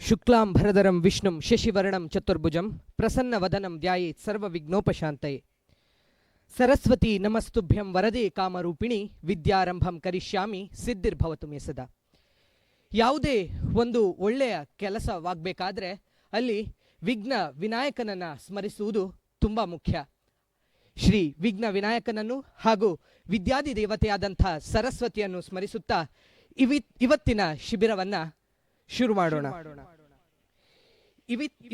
ಶುಕ್ಲಾಂಬರಧರಂ ವಿಷ್ಣುಂ ಶಶಿವರ್ಣಂ ಚತುರ್ಭುಜಂ ಪ್ರಸನ್ನವದನಂ ಧ್ಯಾಯೇತ್ ಸರ್ವವಿಘ್ನೋಪಶಾಂತಯೇ. ಸರಸ್ವತಿ ನಮಸ್ತುಭ್ಯಂ ವರದೆ ಕಾಮರೂಪಿಣಿ ವಿದ್ಯಾರಂಭಂ ಕರಿಷ್ಯಾಮಿ ಸಿದ್ಧಿರ್ಭವತು ಮೇ ಸದಾ. ಯಾವುದೇ ಒಂದು ಒಳ್ಳೆಯ ಕೆಲಸವಾಗಬೇಕಾದ್ರೆ ಅಲ್ಲಿ ವಿಘ್ನ ವಿನಾಯಕನನ್ನು ಸ್ಮರಿಸುವುದು ತುಂಬ ಮುಖ್ಯ. ಶ್ರೀ ವಿಘ್ನ ವಿನಾಯಕನನ್ನು ಹಾಗೂ ವಿದ್ಯಾದಿ ದೇವತೆಯಾದಂಥ ಸರಸ್ವತಿಯನ್ನು ಸ್ಮರಿಸುತ್ತಾ ಇವತ್ತಿನ ಶಿಬಿರವನ್ನು ಶುರು ಮಾಡೋಣ.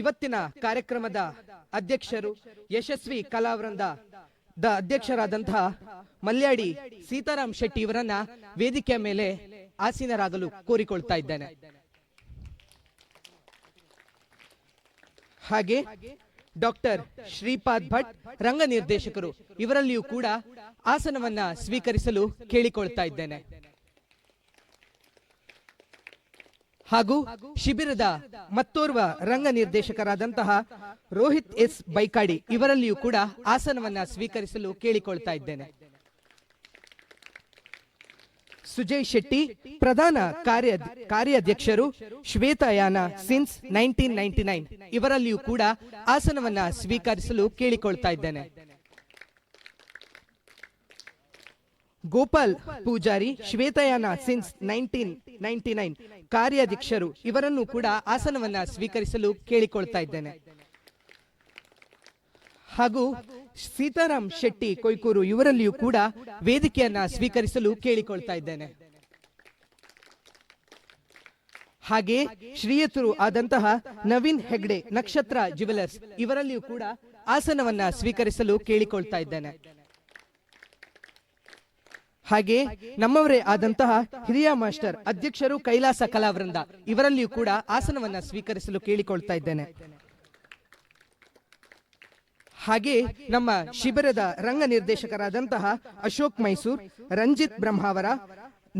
ಇವತ್ತಿನ ಕಾರ್ಯಕ್ರಮದ ಅಧ್ಯಕ್ಷರು ಯಶಸ್ವಿ ಕಲಾವೃಂದದ ಅಧ್ಯಕ್ಷರಾದಂತಹ ಮಲ್ಯಾಡಿ ಸೀತಾರಾಮ್ ಶೆಟ್ಟಿ ಇವರನ್ನ ವೇದಿಕೆಯ ಮೇಲೆ ಆಸೀನರಾಗಲು ಕೋರಿಕೊಳ್ತಾ ಇದ್ದೇನೆ. ಹಾಗೆ ಡಾಕ್ಟರ್ ಶ್ರೀಪಾದ್ ಭಟ್ ರಂಗ ನಿರ್ದೇಶಕರು ಇವರಲ್ಲಿಯೂ ಕೂಡ ಆಸನವನ್ನ ಸ್ವೀಕರಿಸಲು ಕೇಳಿಕೊಳ್ತಾ ಇದ್ದೇನೆ. ಹಾಗೂ ಶಿಬಿರದ ಮತ್ತೋರ್ವ ರಂಗ ನಿರ್ದೇಶಕರಾದಂತಹ ರೋಹಿತ್ ಎಸ್ ಬೈಕಾಡಿ ಇವರಲ್ಲಿಯೂ ಕೂಡ ಆಸನವನ್ನ ಸ್ವೀಕರಿಸಲು ಕೇಳಿಕೊಳ್ತಾ ಇದ್ದೇನೆ. ಸುಜಯ್ ಶೆಟ್ಟಿ ಪ್ರಧಾನ ಕಾರ್ಯಾಧ್ಯಕ್ಷರು ಶ್ವೇತಯಾನ ಸಿನ್ಸ್ 1999 ಇವರಲ್ಲಿಯೂ ಕೂಡ ಆಸನವನ್ನ ಸ್ವೀಕರಿಸಲು ಕೇಳಿಕೊಳ್ತಾ ಇದ್ದೇನೆ. ಗೋಪಾಲ್ ಪೂಜಾರಿ ಶ್ವೇತಯಾನ ಸಿನ್ಸ್ 1999 ಕಾರ್ಯಾಧ್ಯಕ್ಷರು ಇವರನ್ನು ಕೂಡ ಆಸನವನ್ನ ಸ್ವೀಕರಿಸಲು ಕೇಳಿಕೊಳ್ತಾ ಇದ್ದೇನೆ. ಹಾಗೂ ಸೀತಾರಾಮ್ ಶೆಟ್ಟಿ ಕೊಯ್ಕೂರು ಇವರಲ್ಲಿಯೂ ಕೂಡ ವೇದಿಕೆಯನ್ನ ಸ್ವೀಕರಿಸಲು ಕೇಳಿಕೊಳ್ತಾ ಇದ್ದೇನೆ. ಹಾಗೆ ಶ್ರೀಯುತರು ಆದಂತಹ ನವೀನ್ ಹೆಗ್ಡೆ ನಕ್ಷತ್ರ ಜ್ಯುವೆಲರ್ಸ್ ಇವರಲ್ಲಿಯೂ ಕೂಡ ಆಸನವನ್ನ ಸ್ವೀಕರಿಸಲು ಕೇಳಿಕೊಳ್ತಾ ಇದ್ದೇನೆ. ಹಾಗೆ ನಮ್ಮವರೇ ಆದಂತಹ ಹಿರಿಯ ಮಾಸ್ಟರ್ ಅಧ್ಯಕ್ಷರು ಕೈಲಾಸ ಕಲಾವೃಂದ ಇವರಲ್ಲಿಯೂ ಕೂಡ ಆಸನವನ್ನ ಸ್ವೀಕರಿಸಲು ಕೇಳಿಕೊಳ್ತಾ ಇದ್ದೇನೆ. ಹಾಗೆ ನಮ್ಮ ಶಿಬಿರದ ರಂಗ ನಿರ್ದೇಶಕರಾದಂತಹ ಅಶೋಕ್ ಮೈಸೂರ್, ರಂಜಿತ್ ಬ್ರಹ್ಮಾವರ,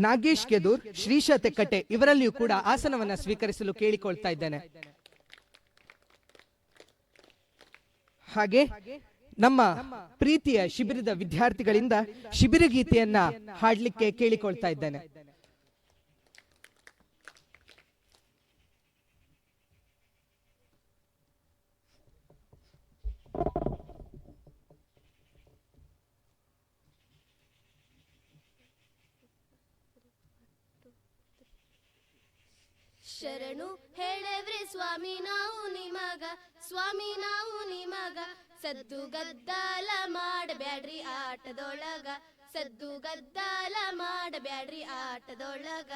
ನಾಗೇಶ್ ಕೆದೂರ್, ಶ್ರೀಶ ತೆಕ್ಕಟ್ಟೆ ಇವರಲ್ಲಿಯೂ ಕೂಡ ಆಸನವನ್ನ ಸ್ವೀಕರಿಸಲು ಕೇಳಿಕೊಳ್ತಾ ಇದ್ದೇನೆ. ಹಾಗೆ ನಮ್ಮ ಪ್ರೀತಿಯ ಶಿಬಿರದ ವಿದ್ಯಾರ್ಥಿಗಳಿಂದ ಶಿಬಿರ ಗೀತೆಯನ್ನ ಹಾಡ್ಲಿಕ್ಕೆ ಕೇಳಿಕೊಳ್ತಾ ಇದ್ದೇನೆ. ಶರಣು ಹೇಳವ್ರೆ ಸ್ವಾಮಿ ನಾವು ನಿಮಗ, ಸ್ವಾಮಿ ನಾವು ನಿಮಗ, ಸದ್ದು ಗದ್ದಾಲ ಮಾಡಬ್ಯಾಡ್ರಿ ಆಟದೊಳಗ, ಸದ್ದು ಗದ್ದಾಲ ಮಾಡಬ್ಯಾಡ್ರಿ ಆಟದೊಳಗ.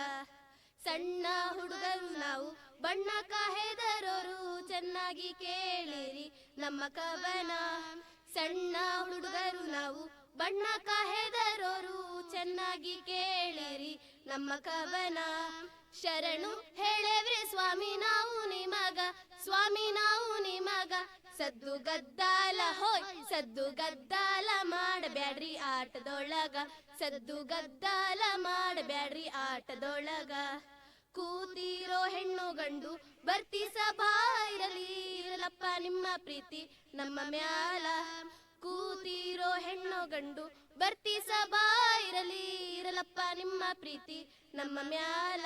ಸಣ್ಣ ಹುಡುಗರು ನಾವು ಬಣ್ಣಕ್ಕ ಹೆದರೋರು, ಚೆನ್ನಾಗಿ ಕೇಳಿರಿ ನಮ್ಮ ಕವನ. ಸಣ್ಣ ಹುಡುಗರು ನಾವು ಬಣ್ಣಕ್ಕ ಹೆದರೋರು, ಚೆನ್ನಾಗಿ ಕೇಳಿರಿ ನಮ್ಮ ಕವನ. ಶರಣು ಹೇಳವ್ರೆ ಸ್ವಾಮಿ ನಾವು ನಿಮಗ, ಸ್ವಾಮಿ ನಾವು ನಿಮಗ, ಸದ್ದು ಗದ್ದಾಲ ಹೋಯ್ ಸದ್ದು ಗದ್ದಾಲ ಮಾಡಬ್ಯಾಡ್ರಿ ಆಟದೊಳಗ, ಸದ್ದು ಗದ್ದಾಲ ಮಾಡಬ್ಯಾಡ್ರಿ ಆಟದೊಳಗ. ಕೂತಿರೋ ಹೆಣ್ಣು ಗಂಡು ಬರ್ತಿ ಸಭಾ ಇರಲಿ, ಇರಲಪ್ಪ ನಿಮ್ಮ ಪ್ರೀತಿ ನಮ್ಮ ಮ್ಯಾಲ. ಕೂತಿರೋ ಹೆಣ್ಣು ಗಂಡು ಬರ್ತಿ ಸಭಾ ಇರಲಿ, ಇರಲಪ್ಪ ನಿಮ್ಮ ಪ್ರೀತಿ ನಮ್ಮ ಮ್ಯಾಲ.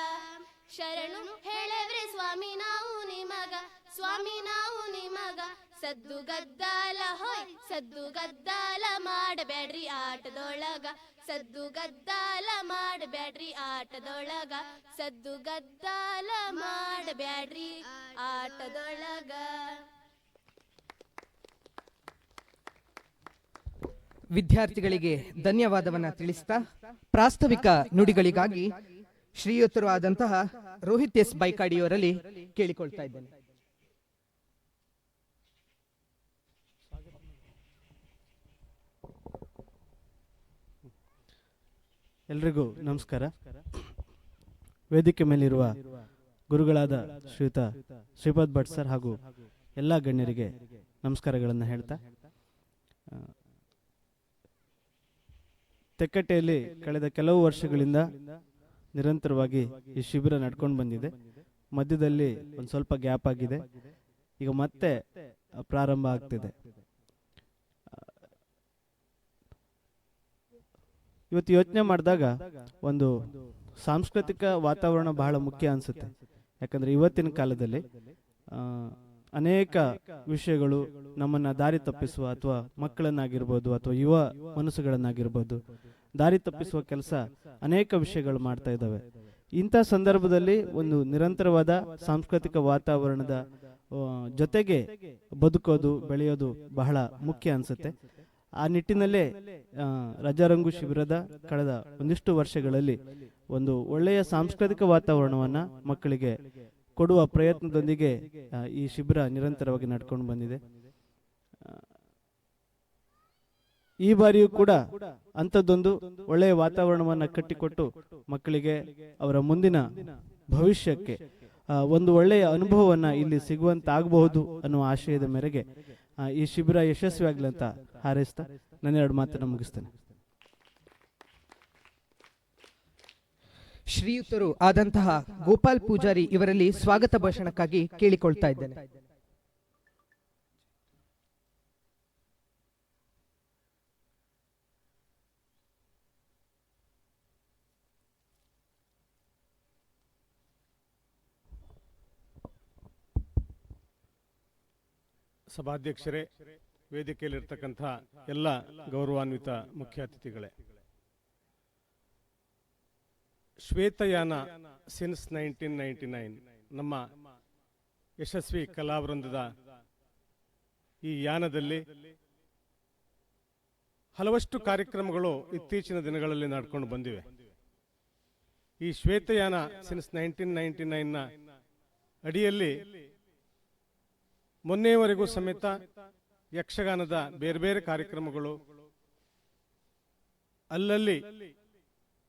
ಶರಣು ಹೇಳವ್ರೆ ಸ್ವಾಮಿ ನಾವು ನಿಮಗ, ಸ್ವಾಮಿ ನಾವು ನಿಮಗ, ಸದ್ದು ಗದ್ದಾಲ ಹೋಯ್ ಸದ್ದು ಗದ್ದಾಲ ಮಾಡಬ್ಯಾಡ್ರಿ ಆಟದೊಳಗ, ಸದ್ದು ಗದ್ದಾಲ ಮಾಡಬ್ಯಾಡ್ರಿ ಆಟದೊಳಗ, ಸದ್ದು ಗದ್ದಾಲ ಮಾಡಬ್ಯಾಡ್ರಿ ಆಟದೊಳಗ. ವಿದ್ಯಾರ್ಥಿಗಳಿಗೆ ಧನ್ಯವಾದವನ್ನ ತಿಳಿಸ್ತಾ ಪ್ರಾಸ್ತಾವಿಕ ನುಡಿಗಳಿಗಾಗಿ ಶ್ರೀಯುತರು ಆದಂತಹ ರೋಹಿತ್ ಎಸ್ ಬೈಕಾಡಿಯವರಲ್ಲಿ ಕೇಳಿಕೊಳ್ತಾ ಇದ್ದೇನೆ. ಎಲ್ರಿಗೂ ನಮಸ್ಕಾರ. ವೇದಿಕೆ ಮೇಲಿರುವ ಗುರುಗಳಾದ ಶ್ರೀಯುತ ಶ್ರೀಪಾದ್ ಭಟ್ ಸರ್ ಹಾಗೂ ಎಲ್ಲ ಗಣ್ಯರಿಗೆ ನಮಸ್ಕಾರಗಳನ್ನು ಹೇಳ್ತಾ, ತೆಕ್ಕಟ್ಟೆಯಲ್ಲಿ ಕಳೆದ ಕೆಲವು ವರ್ಷಗಳಿಂದ ನಿರಂತರವಾಗಿ ಈ ಶಿಬಿರ ನಡ್ಕೊಂಡು ಬಂದಿದೆ. ಮಧ್ಯದಲ್ಲಿ ಒಂದು ಸ್ವಲ್ಪ ಗ್ಯಾಪ್ ಆಗಿದೆ, ಈಗ ಮತ್ತೆ ಪ್ರಾರಂಭ ಆಗ್ತಿದೆ. ಇವತ್ತು ಯೋಚನೆ ಮಾಡಿದಾಗ ಒಂದು ಸಾಂಸ್ಕೃತಿಕ ವಾತಾವರಣ ಬಹಳ ಮುಖ್ಯ ಅನ್ಸುತ್ತೆ. ಯಾಕಂದರೆ ಇವತ್ತಿನ ಕಾಲದಲ್ಲಿ ಅನೇಕ ವಿಷಯಗಳು ನಮ್ಮನ್ನು ದಾರಿ ತಪ್ಪಿಸುವ, ಅಥವಾ ಮಕ್ಕಳನ್ನಾಗಿರ್ಬೋದು ಅಥವಾ ಯುವ ಮನಸ್ಸುಗಳನ್ನಾಗಿರ್ಬೋದು ದಾರಿ ತಪ್ಪಿಸುವ ಕೆಲಸ ಅನೇಕ ವಿಷಯಗಳು ಮಾಡ್ತಾ ಇದ್ದಾವೆ. ಇಂಥ ಸಂದರ್ಭದಲ್ಲಿ ಒಂದು ನಿರಂತರವಾದ ಸಾಂಸ್ಕೃತಿಕ ವಾತಾವರಣದ ಜೊತೆಗೆ ಬದುಕೋದು, ಬೆಳೆಯೋದು ಬಹಳ ಮುಖ್ಯ ಅನಿಸುತ್ತೆ. ಆ ನಿಟ್ಟಿನಲ್ಲೇ ರಜಾರಂಗು ಶಿಬಿರದ ಕಳೆದ ಒಂದಿಷ್ಟು ವರ್ಷಗಳಲ್ಲಿ ಒಂದು ಒಳ್ಳೆಯ ಸಾಂಸ್ಕೃತಿಕ ವಾತಾವರಣವನ್ನು ಮಕ್ಕಳಿಗೆ ಕೊಡುವ ಪ್ರಯತ್ನದೊಂದಿಗೆ ಈ ಶಿಬಿರ ನಿರಂತರವಾಗಿ ನಡ್ಕೊಂಡು ಬಂದಿದೆ. ಈ ಬಾರಿಯೂ ಕೂಡ ಅಂಥದ್ದೊಂದು ಒಳ್ಳೆಯ ವಾತಾವರಣವನ್ನು ಕಟ್ಟಿಕೊಟ್ಟು ಮಕ್ಕಳಿಗೆ ಅವರ ಮುಂದಿನ ಭವಿಷ್ಯಕ್ಕೆ ಒಂದು ಒಳ್ಳೆಯ ಅನುಭವವನ್ನು ಇಲ್ಲಿ ಸಿಗುವಂತಾಗಬಹುದು ಅನ್ನುವ ಆಶಯದ ಮೇರೆಗೆ ಈ ಶಿಬಿರ ಯಶಸ್ವಿಯಾಗಲಿ ಅಂತ ಹಾರೈಸ್ತಾ ನನ್ನ ಎರಡು ಮಾತನ್ನು ಮುಗಿಸ್ತೇನೆ. ಶ್ರೀಯುತರು ಆದಂತಹ ಗೋಪಾಲ್ ಪೂಜಾರಿ ಇವರಲ್ಲಿ ಸ್ವಾಗತ ಭಾಷಣಕ್ಕಾಗಿ ಕೇಳಿಕೊಳ್ತಾ ಇದ್ದೇನೆ. ಸಭಾಧ್ಯಕ್ಷರೇ, ವೇದಿಕೆಯಲ್ಲಿರ್ತಕ್ಕಂಥ ಎಲ್ಲ ಗೌರವಾನ್ವಿತ ಮುಖ್ಯ ಅತಿಥಿಗಳೇ, ಶ್ವೇತಯಾನ ಸಿನ್ಸ್ 1999 ನಮ್ಮ ಯಶಸ್ವಿ ಕಲಾವೃಂದದ ಈ ಯಾನದಲ್ಲಿ ಹಲವಷ್ಟು ಕಾರ್ಯಕ್ರಮಗಳು ಇತ್ತೀಚಿನ ದಿನಗಳಲ್ಲಿ ನಡ್ಕೊಂಡು ಬಂದಿವೆ. ಈ ಶ್ವೇತಯಾನ ಸಿನ್ಸ್ 1999ನ ಅಡಿಯಲ್ಲಿ ಮೊನ್ನೆಯವರೆಗೂ ಸಮೇತ ಯಕ್ಷಗಾನದ ಬೇರೆ ಬೇರೆ ಕಾರ್ಯಕ್ರಮಗಳು ಅಲ್ಲಲ್ಲಿ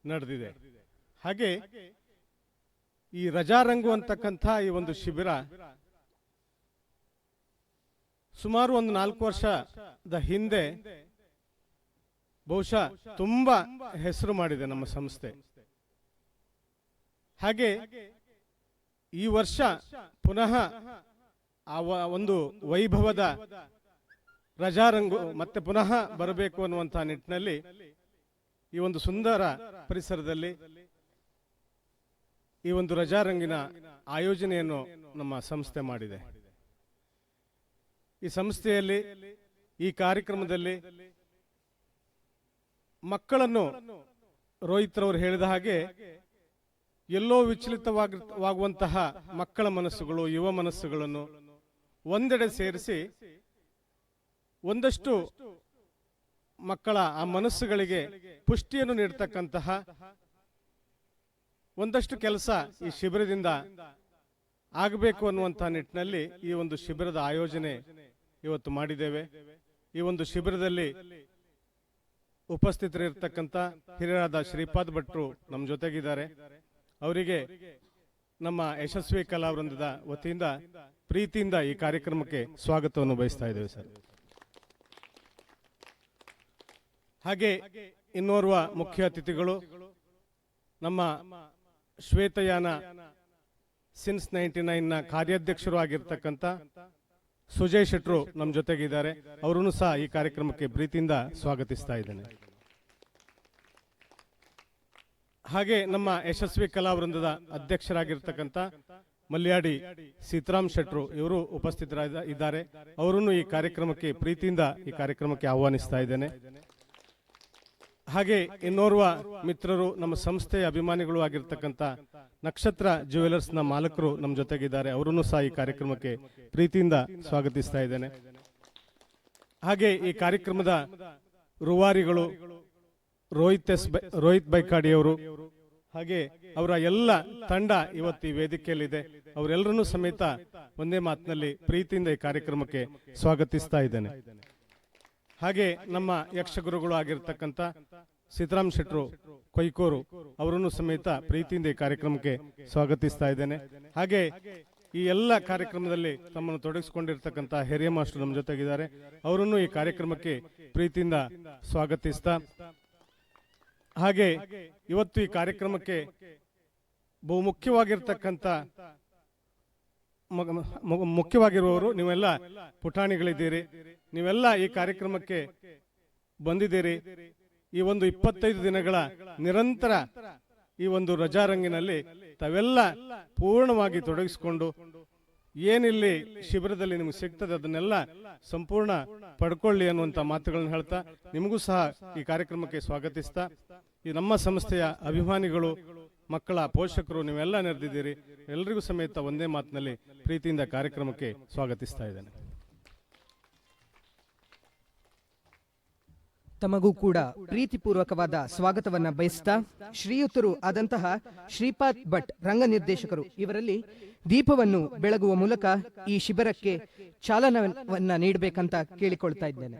ನಡೆದಿದೆ. ಹಾಗೆ ಈ ರಜಾರಂಗು ಅಂತಕ್ಕಂಥ ಈ ಒಂದು ಶಿಬಿರ ಸುಮಾರು ಒಂದು 4 ವರ್ಷದ ಹಿಂದೆ ಬಹುಶಃ ತುಂಬಾ ಹೆಸರು ಮಾಡಿದೆ ನಮ್ಮ ಸಂಸ್ಥೆ. ಹಾಗೆ ಈ ವರ್ಷ ಪುನಃ ಆ ಒಂದು ವೈಭವದ ರಜಾರಂಗು ಮತ್ತೆ ಪುನಃ ಬರಬೇಕು ಅನ್ನುವಂತಹ ನಿಟ್ಟಿನಲ್ಲಿ ಈ ಒಂದು ಸುಂದರ ಪರಿಸರದಲ್ಲಿ ಈ ಒಂದು ರಜಾರಂಗಿನ ಆಯೋಜನೆಯನ್ನು ನಮ್ಮ ಸಂಸ್ಥೆ ಮಾಡಿದೆ. ಈ ಸಂಸ್ಥೆಯಲ್ಲಿ ಈ ಕಾರ್ಯಕ್ರಮದಲ್ಲಿ ಮಕ್ಕಳನ್ನು ರೋಹಿತ್ ರವರು ಹೇಳಿದ ಹಾಗೆ ಎಲ್ಲೋ ವಿಚಲಿತವಾಗುವಂತಹ ಮಕ್ಕಳ ಮನಸ್ಸುಗಳು, ಯುವ ಮನಸ್ಸುಗಳನ್ನು ಒಂದೆಡೆ ಸೇರಿಸಿ ಒಂದಷ್ಟು ಮಕ್ಕಳ ಆ ಮನಸ್ಸುಗಳಿಗೆ ಪುಷ್ಟಿಯನ್ನು ನೀಡತಕ್ಕಂತಹ ಒಂದಷ್ಟು ಕೆಲಸ ಈ ಶಿಬಿರದಿಂದ ಆಗಬೇಕು ಅನ್ನುವಂತಹ ನಿಟ್ಟಿನಲ್ಲಿ ಈ ಒಂದು ಶಿಬಿರದ ಆಯೋಜನೆ ಇವತ್ತು ಮಾಡಿದ್ದೇವೆ. ಈ ಒಂದು ಶಿಬಿರದಲ್ಲಿ ಉಪಸ್ಥಿತರಿರ್ತಕ್ಕಂಥ ಹಿರಿಯರಾದ ಶ್ರೀಪಾದ್ ಭಟ್ರು ನಮ್ಮ ಜೊತೆಗಿದ್ದಾರೆ. ಅವರಿಗೆ ನಮ್ಮ ಯಶಸ್ವಿ ಕಲಾವೃಂದದ ವತಿಯಿಂದ ಪ್ರೀತಿಯಿಂದ ಈ ಕಾರ್ಯಕ್ರಮಕ್ಕೆ ಸ್ವಾಗತವನ್ನು ಬಯಸ್ತಾ ಇದ್ದೇವೆ ಸರ್. ಹಾಗೆ ಇನ್ನೋರ್ವ ಮುಖ್ಯ ಅತಿಥಿಗಳು ನಮ್ಮ ಶ್ವೇತಯಾನ ಸಿನ್ಸ್ 99ನ ಕಾರ್ಯಾಧ್ಯಕ್ಷರು ಆಗಿರ್ತಕ್ಕಂಥ ಸುಜಯ್ ಶೆಟ್ರು ನಮ್ಮ ಜೊತೆಗಿದ್ದಾರೆ. ಅವರನ್ನು ಸಹ ಈ ಕಾರ್ಯಕ್ರಮಕ್ಕೆ ಪ್ರೀತಿಯಿಂದ ಸ್ವಾಗತಿಸ್ತಾ ಇದ್ದೇನೆ. ಹಾಗೆ ನಮ್ಮ ಯಶಸ್ವಿ ಕಲಾವೃಂದದ ಅಧ್ಯಕ್ಷರಾಗಿರ್ತಕ್ಕಂಥ ಮಲ್ಯಾಡಿ ಸೀತಾರಾಮ್ ಶೆಟ್ರು ಇವರು ಉಪಸ್ಥಿತರಿದ್ದಾರೆ. ಅವರನ್ನು ಈ ಕಾರ್ಯಕ್ರಮಕ್ಕೆ ಪ್ರೀತಿಯಿಂದ ಈ ಕಾರ್ಯಕ್ರಮಕ್ಕೆ ಆಹ್ವಾನಿಸ್ತಾ ಇದ್ದೇನೆ. ಹಾಗೆ ಇನ್ನೋರ್ವ ಮಿತ್ರರು, ನಮ್ಮ ಸಂಸ್ಥೆಯ ಅಭಿಮಾನಿಗಳು ಆಗಿರ್ತಕ್ಕಂಥ ನಕ್ಷತ್ರ ಜ್ಯುವೆಲರ್ಸ್ನ ಮಾಲಕರು ನಮ್ಮ ಜೊತೆಗಿದ್ದಾರೆ. ಅವರನ್ನು ಸಹ ಈ ಕಾರ್ಯಕ್ರಮಕ್ಕೆ ಪ್ರೀತಿಯಿಂದ ಸ್ವಾಗತಿಸ್ತಾ ಇದ್ದೇನೆ. ಹಾಗೆ ಈ ಕಾರ್ಯಕ್ರಮದ ರೂವಾರಿಗಳು ರೋಹಿತ್ ಬೈಕಾಡಿಯವರು, ಹಾಗೆ ಅವರ ಎಲ್ಲ ತಂಡ ಇವತ್ತು ಈ ವೇದಿಕೆಯಲ್ಲಿದೆ. ಅವರೆಲ್ಲರನ್ನೂ ಸಮೇತ ಒಂದೇ ಮಾತಿನಲ್ಲಿ ಪ್ರೀತಿಯಿಂದ ಈ ಕಾರ್ಯಕ್ರಮಕ್ಕೆ ಸ್ವಾಗತಿಸ್ತಾ ಇದ್ದೇನೆ. ಹಾಗೆ ನಮ್ಮ ಯಕ್ಷಗುರುಗಳು ಆಗಿರ್ತಕ್ಕಂಥ ಸೀತಾರಾಮ್ ಶೆಟ್ರು ಕೊಯ್ಕೋರು, ಅವರನ್ನು ಸಮೇತ ಪ್ರೀತಿಯಿಂದ ಈ ಕಾರ್ಯಕ್ರಮಕ್ಕೆ ಸ್ವಾಗತಿಸ್ತಾ ಇದ್ದೇನೆ. ಹಾಗೆ ಈ ಎಲ್ಲ ಕಾರ್ಯಕ್ರಮದಲ್ಲಿ ತಮ್ಮನ್ನು ತೊಡಗಿಸಿಕೊಂಡಿರ್ತಕ್ಕಂಥ ಹಿರಿಯ ಮಾಸ್ಟರ್ ನಮ್ಮ ಜೊತೆಗಿದ್ದಾರೆ. ಅವರನ್ನು ಈ ಕಾರ್ಯಕ್ರಮಕ್ಕೆ ಪ್ರೀತಿಯಿಂದ ಸ್ವಾಗತಿಸ್ತಾ, ಹಾಗೆ ಇವತ್ತು ಈ ಕಾರ್ಯಕ್ರಮಕ್ಕೆ ಮುಖ್ಯವಾಗಿರುವವರು ನೀವೆಲ್ಲ ಪುಟಾಣಿಗಳಿದ್ದೀರಿ. ನೀವೆಲ್ಲ ಈ ಕಾರ್ಯಕ್ರಮಕ್ಕೆ ಬಂದಿದ್ದೀರಿ. ಈ ಒಂದು 25 ದಿನಗಳ ನಿರಂತರ ಈ ಒಂದು ರಜಾರಂಗಿನಲ್ಲಿ ತಾವೆಲ್ಲ ಪೂರ್ಣವಾಗಿ ತೊಡಗಿಸಿಕೊಂಡು ಏನಿಲ್ಲಿ ಶಿಬಿರದಲ್ಲಿ ನಿಮ್ಗೆ ಸಿಗ್ತದೆ ಅದನ್ನೆಲ್ಲ ಸಂಪೂರ್ಣ ಪಡ್ಕೊಳ್ಳಿ ಅನ್ನುವಂಥ ಮಾತುಗಳನ್ನು ಹೇಳ್ತಾ ನಿಮಗೂ ಸಹ ಈ ಕಾರ್ಯಕ್ರಮಕ್ಕೆ ಸ್ವಾಗತಿಸ್ತಾ ಈ ನಮ್ಮ ಸಂಸ್ಥೆಯ ಅಭಿಮಾನಿಗಳು ಮಕ್ಕಳ ಪೋಷಕರು ನೀವೆಲ್ಲ ನೆರೆದಿದ್ದೀರಿ. ಎಲ್ಲರಿಗೂ ಸಮೇತ ಒಂದೇ ಮಾತಿನಲ್ಲಿ ಪ್ರೀತಿಯಿಂದ ಕಾರ್ಯಕ್ರಮಕ್ಕೆ ಸ್ವಾಗತಿಸ್ತಾ ಇದ್ದೇನೆ. ತಮಗೂ ಕೂಡ ಪ್ರೀತಿಪೂರ್ವಕವಾದ ಸ್ವಾಗತವನ್ನ ಬಯಸ್ತಾ ಶ್ರೀಯುತರು ಆದಂತಹ ಶ್ರೀಪಾದ್ ಭಟ್ ರಂಗ ನಿರ್ದೇಶಕರು ಇವರಲ್ಲಿ ದೀಪವನ್ನು ಬೆಳಗುವ ಮೂಲಕ ಈ ಶಿಬಿರಕ್ಕೆ ಚಾಲನವನ್ನ ನೀಡಬೇಕಂತ ಕೇಳಿಕೊಳ್ತಾ ಇದ್ದೇನೆ.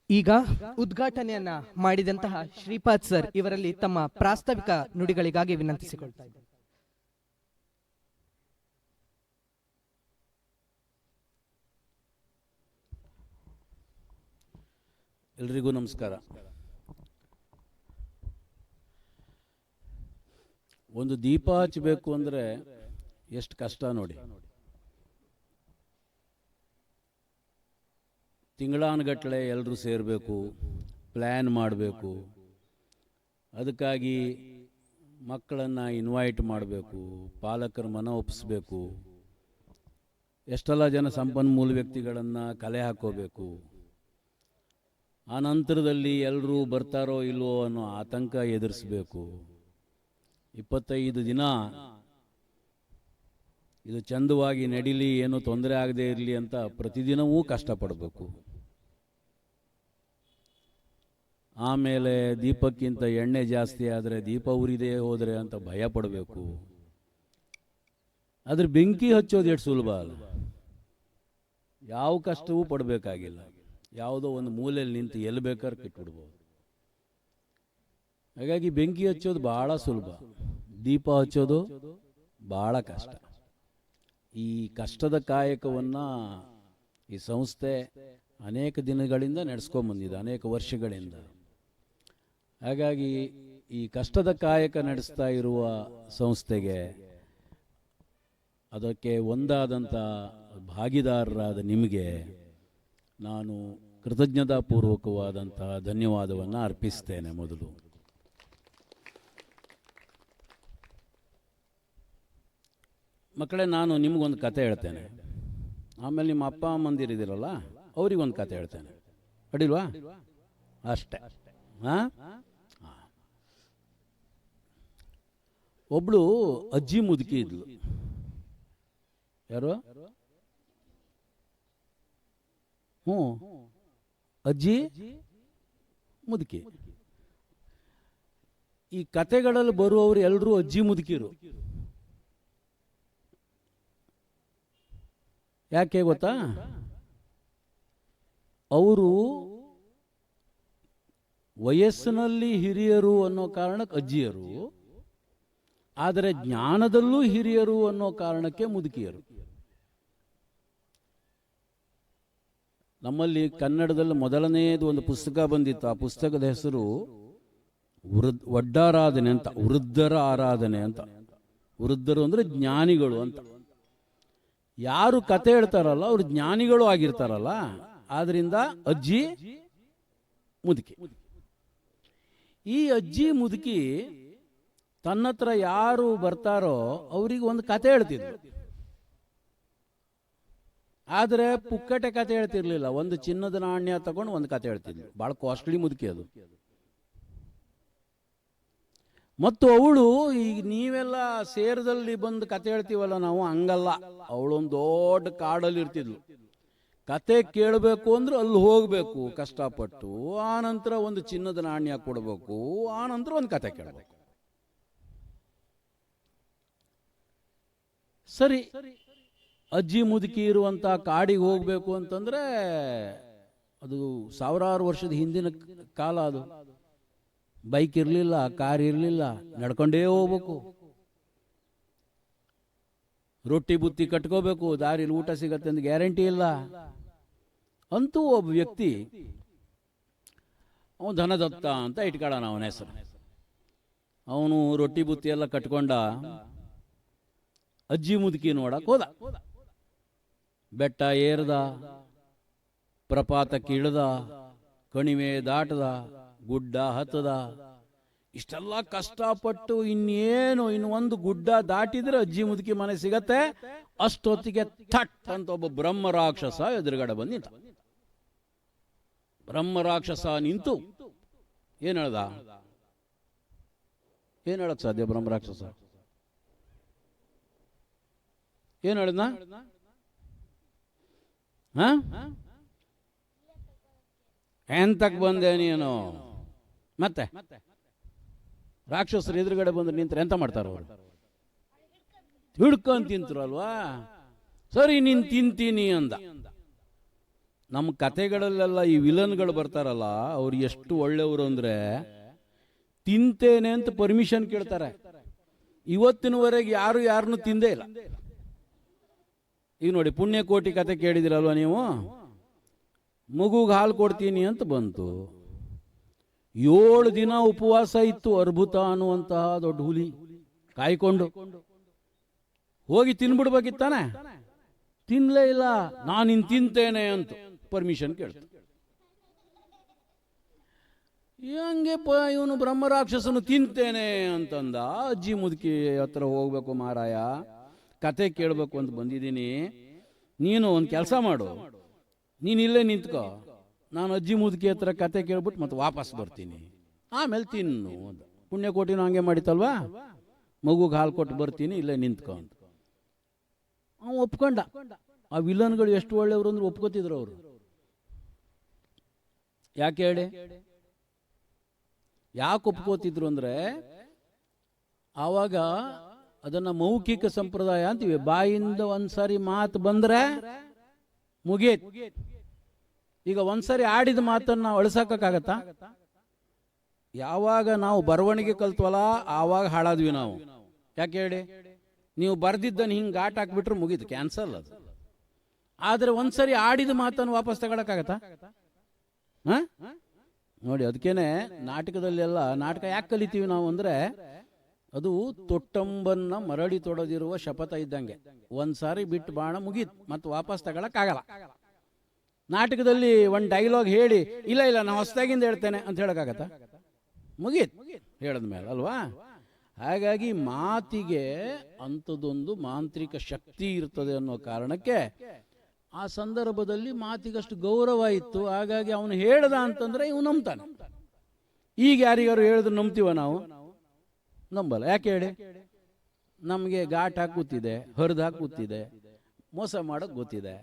ಈಗ ಉದ್ಘಾಟನೆಯನ್ನ ಮಾಡಿದಂತಹ ಶ್ರೀಪಾದ್ ಸರ್ ಇವರಲ್ಲಿ ತಮ್ಮ ಪ್ರಾಸ್ತಾವಿಕ ನುಡಿಗಳಿಗಾಗಿ ವಿನಂತಿಸಿಕೊಳ್ತಾ ಇದ್ದಾರೆ. ಎಲ್ರಿಗೂ ನಮಸ್ಕಾರ. ಒಂದು ದೀಪ ಹಚ್ಚಬೇಕು ಅಂದರೆ ಎಷ್ಟು ಕಷ್ಟ ನೋಡಿ. ತಿಂಗಳಾನುಗಟ್ಟಲೆ ಎಲ್ಲರೂ ಸೇರಬೇಕು, ಪ್ಲ್ಯಾನ್ ಮಾಡಬೇಕು, ಅದಕ್ಕಾಗಿ ಮಕ್ಕಳನ್ನು ಇನ್ವೈಟ್ ಮಾಡಬೇಕು, ಪಾಲಕರ ಮನ ಒಪ್ಪಿಸ್ಬೇಕು, ಎಷ್ಟೆಲ್ಲ ಜನ ಸಂಪನ್ಮೂಲ ವ್ಯಕ್ತಿಗಳನ್ನು ಕಲೆ ಹಾಕೋಬೇಕು. ಆ ನಂತರದಲ್ಲಿ ಎಲ್ಲರೂ ಬರ್ತಾರೋ ಇಲ್ವೋ ಅನ್ನೋ ಆತಂಕ ಎದುರಿಸಬೇಕು. 25 ದಿನ ಇದು ಚಂದವಾಗಿ ನಡೀಲಿ, ಏನೂ ತೊಂದರೆ ಆಗದೆ ಇರಲಿ ಅಂತ ಪ್ರತಿದಿನವೂ ಕಷ್ಟಪಡಬೇಕು. ಆಮೇಲೆ ದೀಪಕ್ಕಿಂತ ಎಣ್ಣೆ ಜಾಸ್ತಿ ಆದರೆ ದೀಪ ಉರಿದೇ ಹೋದರೆ ಅಂತ ಭಯ ಪಡಬೇಕು. ಆದರೆ ಬೆಂಕಿ ಹಚ್ಚೋದು ಎಷ್ಟು ಸುಲಭ ಅಲ್ಲ, ಯಾವ ಕಷ್ಟವೂ ಪಡಬೇಕಾಗಿಲ್ಲ. ಯಾವುದೋ ಒಂದು ಮೂಲೆಯಲ್ಲಿ ನಿಂತು ಎಲ್ಲಿ ಬೇಕಾದ್ರೆ ಕಿಟ್ಬಿಡ್ಬೋದು. ಹಾಗಾಗಿ ಬೆಂಕಿ ಹಚ್ಚೋದು ಭಾಳ ಸುಲಭ, ದೀಪ ಹಚ್ಚೋದು ಭಾಳ ಕಷ್ಟ. ಈ ಕಷ್ಟದ ಕಾಯಕವನ್ನು ಈ ಸಂಸ್ಥೆ ಅನೇಕ ದಿನಗಳಿಂದ ನಡೆಸ್ಕೊಂಡ್ಬಂದಿದೆ, ಅನೇಕ ವರ್ಷಗಳಿಂದ. ಹಾಗಾಗಿ ಈ ಕಷ್ಟದ ಕಾಯಕ ನಡೆಸ್ತಾ ಇರುವ ಸಂಸ್ಥೆಗೆ, ಅದಕ್ಕೆ ಒಂದಾದಂಥ ಭಾಗಿದಾರರಾದ ನಿಮಗೆ ನಾನು ಕೃತಜ್ಞತಾಪೂರ್ವಕವಾದಂತಹ ಧನ್ಯವಾದವನ್ನು ಅರ್ಪಿಸ್ತೇನೆ. ಮೊದಲು ಮಕ್ಕಳೇ, ನಾನು ನಿಮಗೊಂದು ಕತೆ ಹೇಳ್ತೇನೆ, ಆಮೇಲೆ ನಿಮ್ಮ ಅಪ್ಪ ಅಮ್ಮಂದಿರಿದ್ದೀರಲ್ಲ ಅವರಿಗೊಂದು ಕತೆ ಹೇಳ್ತೇನೆ, ಅಡಿಲ್ವಾ? ಅಷ್ಟೇ. ಹಾಂ, ಒಬ್ಳು ಅಜ್ಜಿ ಮುದುಕಿ ಇದ್ಲು. ಯಾರು? ಅಜ್ಜಿ ಮುದುಕಿ. ಈ ಕತೆಗಳಲ್ಲಿ ಬರುವವರು ಎಲ್ಲರೂ ಅಜ್ಜಿ ಮುದುಕಿರು. ಯಾಕೆ ಗೊತ್ತಾ? ಅವರು ವಯಸ್ಸಿನಲ್ಲಿ ಹಿರಿಯರು ಅನ್ನೋ ಕಾರಣಕ್ಕೆ ಅಜ್ಜಿಯರು, ಆದರೆ ಜ್ಞಾನದಲ್ಲೂ ಹಿರಿಯರು ಅನ್ನೋ ಕಾರಣಕ್ಕೆ ಮುದುಕಿಯರು. ನಮ್ಮಲ್ಲಿ ಕನ್ನಡದಲ್ಲಿ ಮೊದಲನೇದು ಒಂದು ಪುಸ್ತಕ ಬಂದಿತ್ತು. ಆ ಪುಸ್ತಕದ ಹೆಸರು ವಡ್ಡಾರಾಧನೆ ಅಂತ, ವೃದ್ಧರ ಆರಾಧನೆ ಅಂತ. ವೃದ್ಧರು ಅಂದರೆ ಜ್ಞಾನಿಗಳು ಅಂತ. ಯಾರು ಕತೆ ಹೇಳ್ತಾರಲ್ಲ ಅವರು ಜ್ಞಾನಿಗಳು ಆಗಿರ್ತಾರಲ್ಲ. ಆದ್ರಿಂದ ಅಜ್ಜಿ ಮುದುಕಿ, ಈ ಅಜ್ಜಿ ಮುದುಕಿ ತನ್ನತ್ರ ಯಾರು ಬರ್ತಾರೋ ಅವರಿಗೆ ಒಂದು ಕತೆ ಹೇಳ್ತಿದ್ರು. ಆದರೆ ಪುಕ್ಕಟೆ ಕತೆ ಹೇಳ್ತಿರ್ಲಿಲ್ಲ. ಒಂದು ಚಿನ್ನದ ನಾಣ್ಯ ತಗೊಂಡು ಒಂದು ಕತೆ ಹೇಳ್ತಿದ್ಲು. ಭಾಳ ಕಾಸ್ಟ್ಲಿ ಮುದುಕಿ ಅದು. ಮತ್ತು ಅವಳು ಈಗ ನೀವೆಲ್ಲ ಸೇರದಲ್ಲಿ ಬಂದು ಕತೆ ಹೇಳ್ತೀವಲ್ಲ ನಾವು, ಹಂಗಲ್ಲ. ಅವಳೊಂದು ದೊಡ್ಡ ಕಾಡಲ್ಲಿ ಇರ್ತಿದ್ಲು. ಕತೆ ಕೇಳಬೇಕು ಅಂದ್ರೆ ಅಲ್ಲಿ ಹೋಗಬೇಕು ಕಷ್ಟಪಟ್ಟು, ಆ ನಂತರ ಒಂದು ಚಿನ್ನದ ನಾಣ್ಯ ಕೊಡಬೇಕು, ಆ ನಂತರ ಒಂದು ಕತೆ ಕೇಳಬೇಕು. ಸರಿ, ಅಜ್ಜಿ ಮುದುಕಿ ಇರುವಂತ ಕಾಡಿಗೆ ಹೋಗ್ಬೇಕು ಅಂತಂದ್ರೆ ಅದು ಸಾವಿರಾರು ವರ್ಷದ ಹಿಂದಿನ ಕಾಲ. ಅದು ಬೈಕ್ ಇರಲಿಲ್ಲ, ಕಾರ್ ಇರಲಿಲ್ಲ, ನಡ್ಕೊಂಡೇ ಹೋಗ್ಬೇಕು. ರೊಟ್ಟಿ ಬುತ್ತಿ ಕಟ್ಕೋಬೇಕು, ದಾರಿಲಿ ಊಟ ಸಿಗತ್ತೆ ಅಂತ ಗ್ಯಾರಂಟಿ ಇಲ್ಲ. ಅಂತೂ ಒಬ್ಬ ವ್ಯಕ್ತಿ, ಅವನು ಧನದತ್ತ ಅಂತ ಇಟ್ಕೊಳ್ಳೋಣ ಅವನ ಹೆಸರು. ಅವನು ರೊಟ್ಟಿ ಬುತ್ತಿ ಎಲ್ಲ ಕಟ್ಕೊಂಡ ಅಜ್ಜಿ ಮುದುಕಿ ನೋಡಕ್ ಹೋದ. ಬೆಟ್ಟ ಏರ್ದ, ಪ್ರಪಾತಕ್ಕೆ ಇಳ್ದ, ಕಣಿವೆ ದಾಟದ, ಗುಡ್ಡ ಹತ್ತದ. ಇಷ್ಟೆಲ್ಲ ಕಷ್ಟಪಟ್ಟು ಇನ್ನು ಒಂದು ಗುಡ್ಡ ದಾಟಿದ್ರೆ ಅಜ್ಜಿ ಮುದುಕಿ ಮನೆ ಸಿಗತ್ತೆ. ಅಷ್ಟೊತ್ತಿಗೆ ಥಟ್ ಅಂತ ಒಬ್ಬ ಬ್ರಹ್ಮ ರಾಕ್ಷಸ ಎದುರುಗಡೆ ಬಂದು ನಿಂತ. ಬ್ರಹ್ಮ ರಾಕ್ಷಸ ನಿಂತು ಏನ್ ಹೇಳ್ದ? ಏನ್ ಹೇಳಕ್ ಸಾಧ್ಯ? ಬ್ರಹ್ಮ ರಾಕ್ಷಸ ಏನ್ ಹೇಳಿದ್ನ? ಎಂತಕ್ ಬಂದೆ ನೀನು? ಮತ್ತೆ ರಾಕ್ಷಸರು ಎದುರುಗಡೆ ಬಂದ್ರೆ ನಿಂತ್ರೆ ಎಂತ ಮಾಡ್ತಾರ ಅವರು? ಹಿಡ್ಕೊಂಡ್ ತಿಂತರಲ್ವಾ? ಸರಿ, ನೀನ್ ತಿಂತೀನಿ ಅಂದ. ನಮ್ಮ ಕತೆಗಳಲ್ಲೆಲ್ಲ ಈ ವಿಲನ್ಗಳು ಬರ್ತಾರಲ್ಲ, ಅವ್ರು ಎಷ್ಟು ಒಳ್ಳೆಯವರು ಅಂದ್ರೆ ತಿಂತೇನೆ ಅಂತ ಪರ್ಮಿಷನ್ ಕೇಳ್ತಾರೆ. ಇವತ್ತಿನವರೆಗೆ ಯಾರು ಯಾರನ್ನು ತಿಂದೇ ಇಲ್ಲ. ಈಗ ನೋಡಿ, ಪುಣ್ಯಕೋಟಿ ಕತೆ ಕೇಳಿದಿರಲ್ವ ನೀವು? ಮಗುಗೆ ಹಾಲು ಕೊಡ್ತೀನಿ ಅಂತ ಬಂತು. 7 ದಿನ ಉಪವಾಸ ಇತ್ತು ಅರ್ಭುತ ಅನ್ನುವಂತಹ ದೊಡ್ಡ ಹುಲಿ ಕಾಯ್ಕೊಂಡು. ಹೋಗಿ ತಿನ್ಬಿಡ್ಬೇಕಿತ್ತಾನೆ, ತಿನ್ಲೇ ಇಲ್ಲ. ನಾನು ಇನ್ ತಿಂತೇನೆ ಅಂತ ಪರ್ಮಿಷನ್ ಕೇಳ್ತ. ಹಂಗೆ ಇವನು ಬ್ರಹ್ಮ ರಾಕ್ಷಸನು ತಿಂತೇನೆ ಅಂತಂದ. ಅಜ್ಜಿ ಮುದುಕಿ ಹತ್ರ ಹೋಗ್ಬೇಕು ಮಾರಾಯ, ಕತೆ ಕೇಳಬೇಕು ಅಂತ ಬಂದಿದ್ದೀನಿ. ನೀನು ಒಂದು ಕೆಲಸ ಮಾಡು, ನೀನು ಇಲ್ಲೇ ನಿಂತ್ಕೋ, ನಾನು ಅಜ್ಜಿ ಮುದುಕಿ ಹತ್ರ ಕತೆ ಕೇಳ್ಬಿಟ್ಟು ಮತ್ತೆ ವಾಪಸ್ ಬರ್ತೀನಿ, ಆಮೇಲೆ ತಿನ್ನು ಅಂತ. ಪುಣ್ಯಕೋಟಿನೂ ಹಂಗೆ ಮಾಡಿತಲ್ವಾ? ಮಗುಗೆ ಹಾಲು ಕೊಟ್ಟು ಬರ್ತೀನಿ, ಇಲ್ಲೇ ನಿಂತ್ಕೊ ಅಂತ. ಅವನು ಒಪ್ಕೊಂಡ. ಆ ವಿಲನ್ಗಳು ಎಷ್ಟು ಒಳ್ಳೆಯವರು ಅಂದ್ರೆ ಒಪ್ಕೋತಿದ್ರು ಅವರು. ಯಾಕೆ ಹೇಳಿ? ಯಾಕೆ ಒಪ್ಕೋತಿದ್ರು ಅಂದ್ರೆ ಆವಾಗ ಅದನ್ನ ಮೌಖಿಕ ಸಂಪ್ರದಾಯ ಅಂತೀವಿ. ಬಾಯಿಂದ ಒಂದ್ಸರಿ ಮಾತು ಬಂದ್ರೆ ಮುಗೀತ್. ಈಗ ಒಂದ್ಸರಿ ಆಡಿದ ಮಾತನ್ನ ಅಳಿಸಕ್ಕಾಗತ್ತಾ? ಯಾವಾಗ ನಾವು ಬರವಣಿಗೆ ಕಲ್ತ್ವಲ್ಲ ಆವಾಗ ಹಾಳಾದ್ವಿ ನಾವು. ಯಾಕೆ ಹೇಳಿ? ನೀವು ಬರ್ದಿದ್ದನ್ನು ಹಿಂಗೆ ಘಾಟ್ ಹಾಕ್ಬಿಟ್ರೆ ಮುಗೀತು, ಕ್ಯಾನ್ಸಲ್ ಅದು. ಆದ್ರೆ ಒಂದ್ಸರಿ ಆಡಿದ ಮಾತನ್ನು ವಾಪಸ್ ತಗೊಳಕ್ಕಾಗತ್ತಾ? ನೋಡಿ, ಅದಕ್ಕೇನೆ ನಾಟಕದಲ್ಲೆಲ್ಲ, ನಾಟಕ ಯಾಕೆ ಕಲಿತೀವಿ ನಾವು ಅಂದ್ರೆ ಅದು ತೊಟ್ಟಂಬನ್ನ ಮರಳಿ ತೊಡದಿರುವ ಶಪಥ ಇದ್ದಂಗೆ. ಒಂದ್ಸಾರಿ ಬಿಟ್ಟು ಬಾಣ ಮುಗೀತು, ಮತ್ತೆ ವಾಪಸ್ ತಗೊಳಕ್ಕಾಗಲ್ಲ. ನಾಟಕದಲ್ಲಿ ಒಂದು ಡೈಲಾಗ್ ಹೇಳಿ ಇಲ್ಲ ಇಲ್ಲ ನಾನು ಹೊಸದಾಗಿಂದ ಹೇಳ್ತೇನೆ ಅಂತ ಹೇಳಕ್ಕಾಗತ್ತಾ? ಮುಗೀತು ಹೇಳಿದ್ಮೇಲೆ ಅಲ್ವಾ? ಹಾಗಾಗಿ ಮಾತಿಗೆ ಅಂಥದ್ದೊಂದು ಮಾಂತ್ರಿಕ ಶಕ್ತಿ ಇರ್ತದೆ ಅನ್ನೋ ಕಾರಣಕ್ಕೆ ಆ ಸಂದರ್ಭದಲ್ಲಿ ಮಾತಿಗಷ್ಟು ಗೌರವ ಇತ್ತು. ಹಾಗಾಗಿ ಅವನು ಹೇಳ್ದ ಅಂತಂದ್ರೆ ಇವನು ನಂಬ್ತಾನೆ. ಈಗ ಯಾರಿಗಾರು ಹೇಳಿದ್ರೆ ನಂಬ್ತೀವ ನಾವು? ನಂಬಲ್ಲ. ಯಾಕೆ ಹೇಳಿ? ನಮಗೆ ಘಾಟ್ ಹಾಕಿ ಗೊತ್ತಿದೆ, ಹರಿದು ಹಾಕಿ ಗೊತ್ತಿದೆ, ಮೋಸ ಮಾಡೋಕ್ ಗೊತ್ತಿದೆ.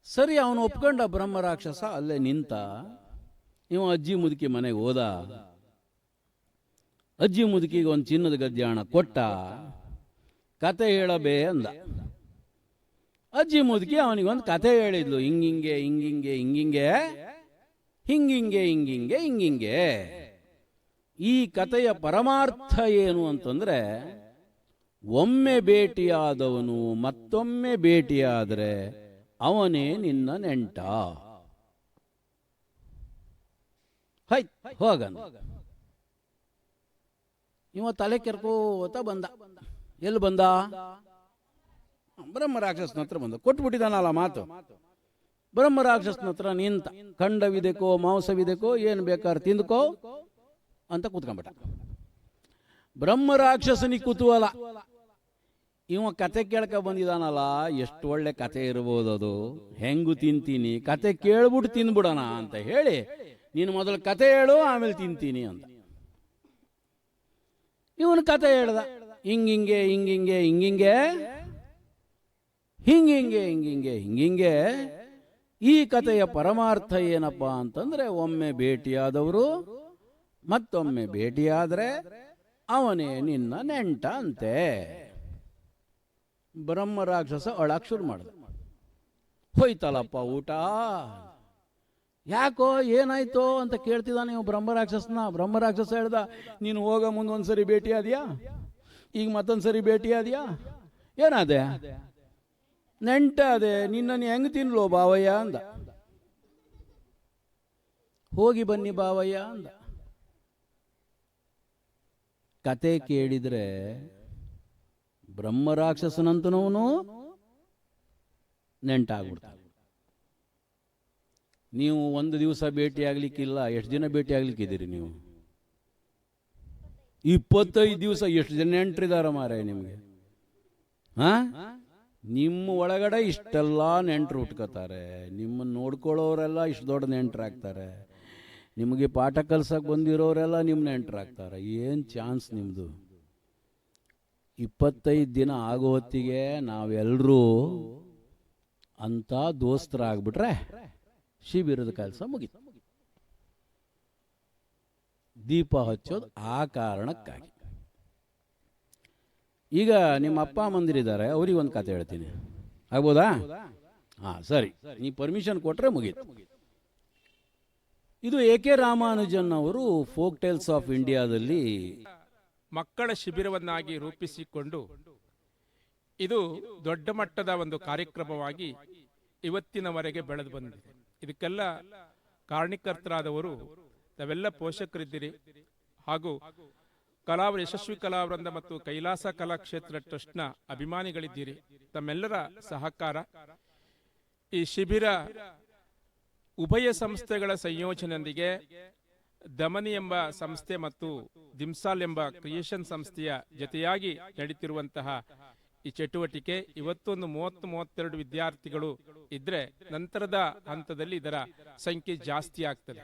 ಸರಿ, ಅವನು ಒಪ್ಕೊಂಡ. ಬ್ರಹ್ಮ ರಾಕ್ಷಸ ಅಲ್ಲೇ ನಿಂತ. ಇವ ಅಜ್ಜಿ ಮುದುಕಿ ಮನೆಗೆ ಹೋದ. ಅಜ್ಜಿ ಮುದುಕಿಗೆ ಒಂದು ಚಿನ್ನದ ಗದ್ಯಾಣ ಕೊಟ್ಟ. ಕತೆ ಹೇಳಬೇ ಅಂದ. ಅಜ್ಜಿ ಮುದುಕಿ ಅವನಿಗೊಂದು ಕತೆ ಹೇಳಿದ್ಲು. ಹಿಂಗಿಂಗೆ ಹಿಂಗಿಂಗೆ ಹಿಂಗಿಂಗೆ ಹಿಂಗಿಂಗೆ ಹಿಂಗಿಂಗೆ ಹಿಂಗಿಂಗೆ. ಈ ಕಥೆಯ ಪರಮಾರ್ಥ ಏನು ಅಂತಂದ್ರೆ, ಒಮ್ಮೆ ಭೇಟಿಯಾದವನು ಮತ್ತೊಮ್ಮೆ ಭೇಟಿಯಾದರೆ ಅವನೇ ನಿನ್ನ ನೆಂಟ ಹೈ ಹೋಗಂದ. ಇವ ತಲೆ ಕೆರ್ಕೋತ ಬಂದ. ಎಲ್ಲಿ ಬಂದ? ಬ್ರಹ್ಮ ರಾಕ್ಷಸನ ಹತ್ರ ಬಂದ. ಕೊಟ್ಬಿಟ್ಟಿದಾನಲ್ಲ ಮಾತು. ಬ್ರಹ್ಮ ರಾಕ್ಷಸನ ಹತ್ರ ನಿಂತ. ಖಂಡವಿದೆಕೋ ಮಾಂಸವಿದೆಕೋ ಏನು ಬೇಕಾದ್ರೆ ತಿಂದುಕೋ ಅಂತ ಕೂತ್ಕೊಂಡ್ಬಿಟ್ಟ. ಬ್ರಹ್ಮ ರಾಕ್ಷಸನಿಗೆ ಕುತೂಹಲ, ಇವ ಕತೆ ಕೇಳ್ಕ ಬಂದಿದಾನಲ್ಲ, ಎಷ್ಟು ಒಳ್ಳೆ ಕತೆ ಇರ್ಬೋದು ಅದು, ಹೆಂಗು ತಿಂತೀನಿ, ಕತೆ ಕೇಳ್ಬಿಟ್ಟು ತಿಂದ್ಬಿಡೋಣ ಅಂತ ಹೇಳಿ, ನೀನು ಮೊದಲು ಕತೆ ಹೇಳು ಆಮೇಲೆ ತಿಂತೀನಿ ಅಂತ. ಇವನು ಕತೆ ಹೇಳ್ದ. ಹಿಂಗಿಂಗೆ ಹಿಂಗಿಂಗೆ ಹಿಂಗಿಂಗೆ ಹಿಂಗಿಂಗೆ ಹಿಂಗಿಂಗೆ ಹಿಂಗಿಂಗೆ. ಈ ಕಥೆಯ ಪರಮಾರ್ಥ ಏನಪ್ಪ ಅಂತಂದ್ರೆ, ಒಮ್ಮೆ ಭೇಟಿಯಾದವರು ಮತ್ತೊಮ್ಮೆ ಭೇಟಿಯಾದ್ರೆ ಅವನೇ ನಿನ್ನ ನೆಂಟ ಅಂತೆ. ಬ್ರಹ್ಮ ರಾಕ್ಷಸ ಅಳಕ್ ಶುರು ಮಾಡ್ದ. ಹೋಯ್ತಲ್ಲಪ್ಪ ಊಟ. ಯಾಕೋ ಏನಾಯ್ತೋ ಅಂತ ಕೇಳ್ತಿದ್ದಾನೆ ನೀವು ಬ್ರಹ್ಮ ರಾಕ್ಷಸನ. ಬ್ರಹ್ಮ ರಾಕ್ಷಸ ಹೇಳ್ದ, ನೀನು ಹೋಗ ಮುಂದೆ ಒಂದ್ಸರಿ ಭೇಟಿ ಆದ್ಯಾ, ಈಗ ಮತ್ತೊಂದ್ಸರಿ ಭೇಟಿ ಆದ್ಯಾ, ಏನಾದೆ? ನೆಂಟ ಅದೇ, ನಿನ್ನನ್ನು ಹೆಂಗ್ ತಿನ್ಲೋ ಬಾವಯ್ಯ ಅಂದ. ಹೋಗಿ ಬನ್ನಿ ಬಾವಯ್ಯ ಅಂದ. ಕತೆ ಕೇಳಿದ್ರೆ ಬ್ರಹ್ಮ ರಾಕ್ಷಸನಂತನವನು ನೆಂಟಾಗ್ಬಿಡ್ತಾನೆ. ನೀವು ಒಂದು ದಿವಸ ಭೇಟಿ ಆಗ್ಲಿಕ್ಕಿಲ್ಲ, ಎಷ್ಟು ದಿನ ಭೇಟಿ ಆಗ್ಲಿಕ್ಕಿದ್ದೀರಿ ನೀವು? 25 ದಿವಸ. ಎಷ್ಟು ಜನ ನೆಂಟ್ರಿದಾರ ಮಾರಾಯ ನಿಮಗೆ? ನಿಮ್ಮ ಒಳಗಡೆ ಇಷ್ಟೆಲ್ಲ ನೆಂಟರು ಉಟ್ಕೋತಾರೆ. ನಿಮ್ಮನ್ನು ನೋಡ್ಕೊಳ್ಳೋರೆಲ್ಲ ಇಷ್ಟು ದೊಡ್ಡ ನೆಂಟರಾಗ್ತಾರೆ. ನಿಮಗೆ ಪಾಠ ಕಲ್ಸಕ್ಕೆ ಬಂದಿರೋರೆಲ್ಲ ನಿಮ್ಮ ನೆಂಟರಾಗ್ತಾರೆ. ಏನು ಚಾನ್ಸ್ ನಿಮ್ಮದು? 25 ದಿನ ಆಗೋ ಹೊತ್ತಿಗೆ ನಾವೆಲ್ಲರೂ ಅಂತ ದೋಸ್ತರಾಗ್ಬಿಟ್ರೆ ಶಿಬಿರದ ಕೆಲಸ ಮುಗಿತು. ದೀಪ ಹಚ್ಚೋದು ಆ ಕಾರಣಕ್ಕಾಗಿ. ಈಗ ನಿಮ್ಮ ಅಪ್ಪ ಅಮ್ಮಂದಿರಿದ್ದಾರೆ, ಅವ್ರಿಗೆ ಒಂದು ಕತೆ ಹೇಳ್ತೀನಿ, ಆಗ್ಬೋದಾ? ಸರಿ, ನೀ ಪರ್ಮಿಷನ್ ಕೊಟ್ರೆ ಮುಗೀತು. ಇದು ಎ.ಕೆ. ರಾಮಾನುಜನ್ ಅವರು ಫೋಕ್ ಟೇಲ್ಸ್ ಆಫ್ ಇಂಡಿಯಾದಲ್ಲಿ ಮಕ್ಕಳ ಶಿಬಿರವನ್ನಾಗಿ ರೂಪಿಸಿಕೊಂಡು ಇದು ದೊಡ್ಡ ಮಟ್ಟದ ಒಂದು ಕಾರ್ಯಕ್ರಮವಾಗಿ ಇವತ್ತಿನವರೆಗೆ ಬೆಳೆದು ಬಂದಿದೆ. ಇದಕ್ಕೆಲ್ಲ ಕಾರಣೀಕರ್ತರಾದವರು ತಾವೆಲ್ಲ ಪೋಷಕರಿದ್ದೀರಿ, ಹಾಗೂ ಯಶಸ್ವಿ ಕಲಾವೃಂದ ಮತ್ತು ಕೈಲಾಸ ಕಲಾಕ್ಷೇತ್ರ ಟ್ರಸ್ಟ್ನ ಅಭಿಮಾನಿಗಳಿದ್ದೀರಿ. ತಮ್ಮೆಲ್ಲರ ಸಹಕಾರ ಈ ಶಿಬಿರ ಉಭಯ ಸಂಸ್ಥೆಗಳ ಸಂಯೋಜನೆಯೊಂದಿಗೆ ದಮನಿ ಎಂಬ ಸಂಸ್ಥೆ ಮತ್ತು ದಿಮ್ಸಾಲ್ ಎಂಬ ಕ್ರಿಯೇಷನ್ ಸಂಸ್ಥೆಯ ಜೊತೆಯಾಗಿ ನಡೀತಿರುವಂತಹ ಈ ಚಟುವಟಿಕೆ ಇವತ್ತೊಂದು 30-32 ವಿದ್ಯಾರ್ಥಿಗಳು ಇದ್ರೆ ನಂತರದ ಹಂತದಲ್ಲಿ ಇದರ ಸಂಖ್ಯೆ ಜಾಸ್ತಿ ಆಗ್ತದೆ.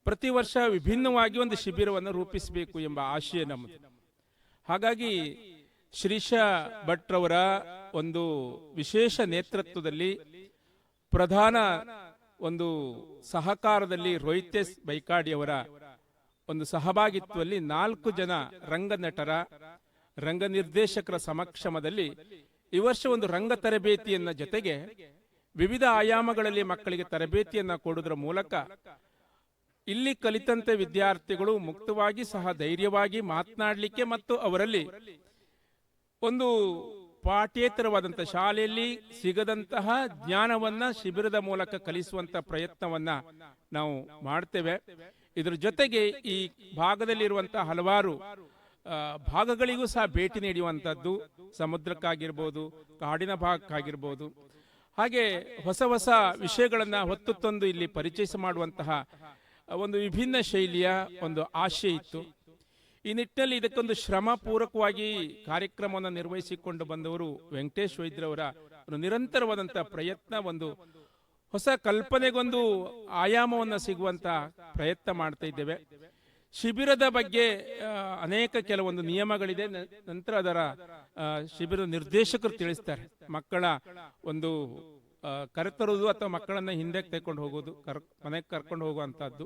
ಪ್ರತಿ ವರ್ಷ ವಿಭಿನ್ನವಾಗಿ ಒಂದು ಶಿಬಿರವನ್ನು ರೂಪಿಸಬೇಕು ಎಂಬ ಆಶಯ ನಮ್ಮದು. ಹಾಗಾಗಿ ಶ್ರೀಶ ಭಟ್ರವರ ಒಂದು ವಿಶೇಷ ನೇತೃತ್ವದಲ್ಲಿ, ಪ್ರಧಾನ ಒಂದು ಸಹಕಾರದಲ್ಲಿ ರೋಹಿತೇಶ್ ಬೈಕಾಡಿಯವರ ಒಂದು ಸಹಭಾಗಿತ್ವದಲ್ಲಿ 4 ಜನ ರಂಗನಟರ ರಂಗ ನಿರ್ದೇಶಕರ ಸಮಕ್ಷಮದಲ್ಲಿ ಈ ವರ್ಷ ಒಂದು ರಂಗ ತರಬೇತಿಯನ್ನ ಜೊತೆಗೆ ವಿವಿಧ ಆಯಾಮಗಳಲ್ಲಿ ಮಕ್ಕಳಿಗೆ ತರಬೇತಿಯನ್ನ ಕೊಡುವುದರ ಮೂಲಕ ಇಲ್ಲಿ ಕಲಿತಂತೆ ವಿದ್ಯಾರ್ಥಿಗಳು ಮುಕ್ತವಾಗಿ ಸಹ ಧೈರ್ಯವಾಗಿ ಮಾತನಾಡಲಿಕ್ಕೆ ಮತ್ತು ಅವರಲ್ಲಿ ಒಂದು ಪಾಠ್ಯೇತರವಾದಂಥ ಶಾಲೆಯಲ್ಲಿ ಸಿಗದಂತಹ ಜ್ಞಾನವನ್ನ ಶಿಬಿರದ ಮೂಲಕ ಕಲಿಸುವಂತ ಪ್ರಯತ್ನವನ್ನ ನಾವು ಮಾಡ್ತೇವೆ. ಇದರ ಜೊತೆಗೆ ಈ ಭಾಗದಲ್ಲಿರುವಂತಹ ಹಲವಾರು ಭಾಗಗಳಿಗೂ ಸಹ ಭೇಟಿ ನೀಡುವಂಥದ್ದು, ಸಮುದ್ರಕ್ಕಾಗಿರ್ಬೋದು, ಕಾಡಿನ ಭಾಗಕ್ಕಾಗಿರ್ಬೋದು, ಹಾಗೆ ಹೊಸ ಹೊಸ ವಿಷಯಗಳನ್ನ ಹೊತ್ತು ತಂದು ಇಲ್ಲಿ ಪರಿಚಯ ಮಾಡುವಂತಹ ಒಂದು ವಿಭಿನ್ನ ಶೈಲಿಯ ಒಂದು ಆಶಯ ಇತ್ತು. ಈ ನಿಟ್ಟಿನಲ್ಲಿ ಇದಕ್ಕೊಂದು ಶ್ರಮ ಪೂರ್ವಕವಾಗಿ ಕಾರ್ಯಕ್ರಮವನ್ನು ನಿರ್ವಹಿಸಿಕೊಂಡು ಬಂದವರು ವೆಂಕಟೇಶ್ ವೈದ್ಯರವರ ಒಂದು ನಿರಂತರವಾದಂತಹ ಪ್ರಯತ್ನ, ಒಂದು ಹೊಸ ಕಲ್ಪನೆಗೊಂದು ಆಯಾಮವನ್ನು ಸಿಗುವಂತ ಪ್ರಯತ್ನ ಮಾಡ್ತಾ ಇದ್ದೇವೆ. ಶಿಬಿರದ ಬಗ್ಗೆ ಅನೇಕ ಕೆಲವೊಂದು ನಿಯಮಗಳಿದೆ. ನಂತರ ಅದರ ಶಿಬಿರದ ನಿರ್ದೇಶಕರು ತಿಳಿಸ್ತಾರೆ. ಮಕ್ಕಳ ಒಂದು ಕರೆತರುವುದು ಅಥವಾ ಮಕ್ಕಳನ್ನ ಹಿಂದೆ ತೆಗೆದುಕೊಂಡು ಹೋಗೋದು, ಮನೆಗೆ ಕರ್ಕೊಂಡು ಹೋಗುವಂತಹದ್ದು.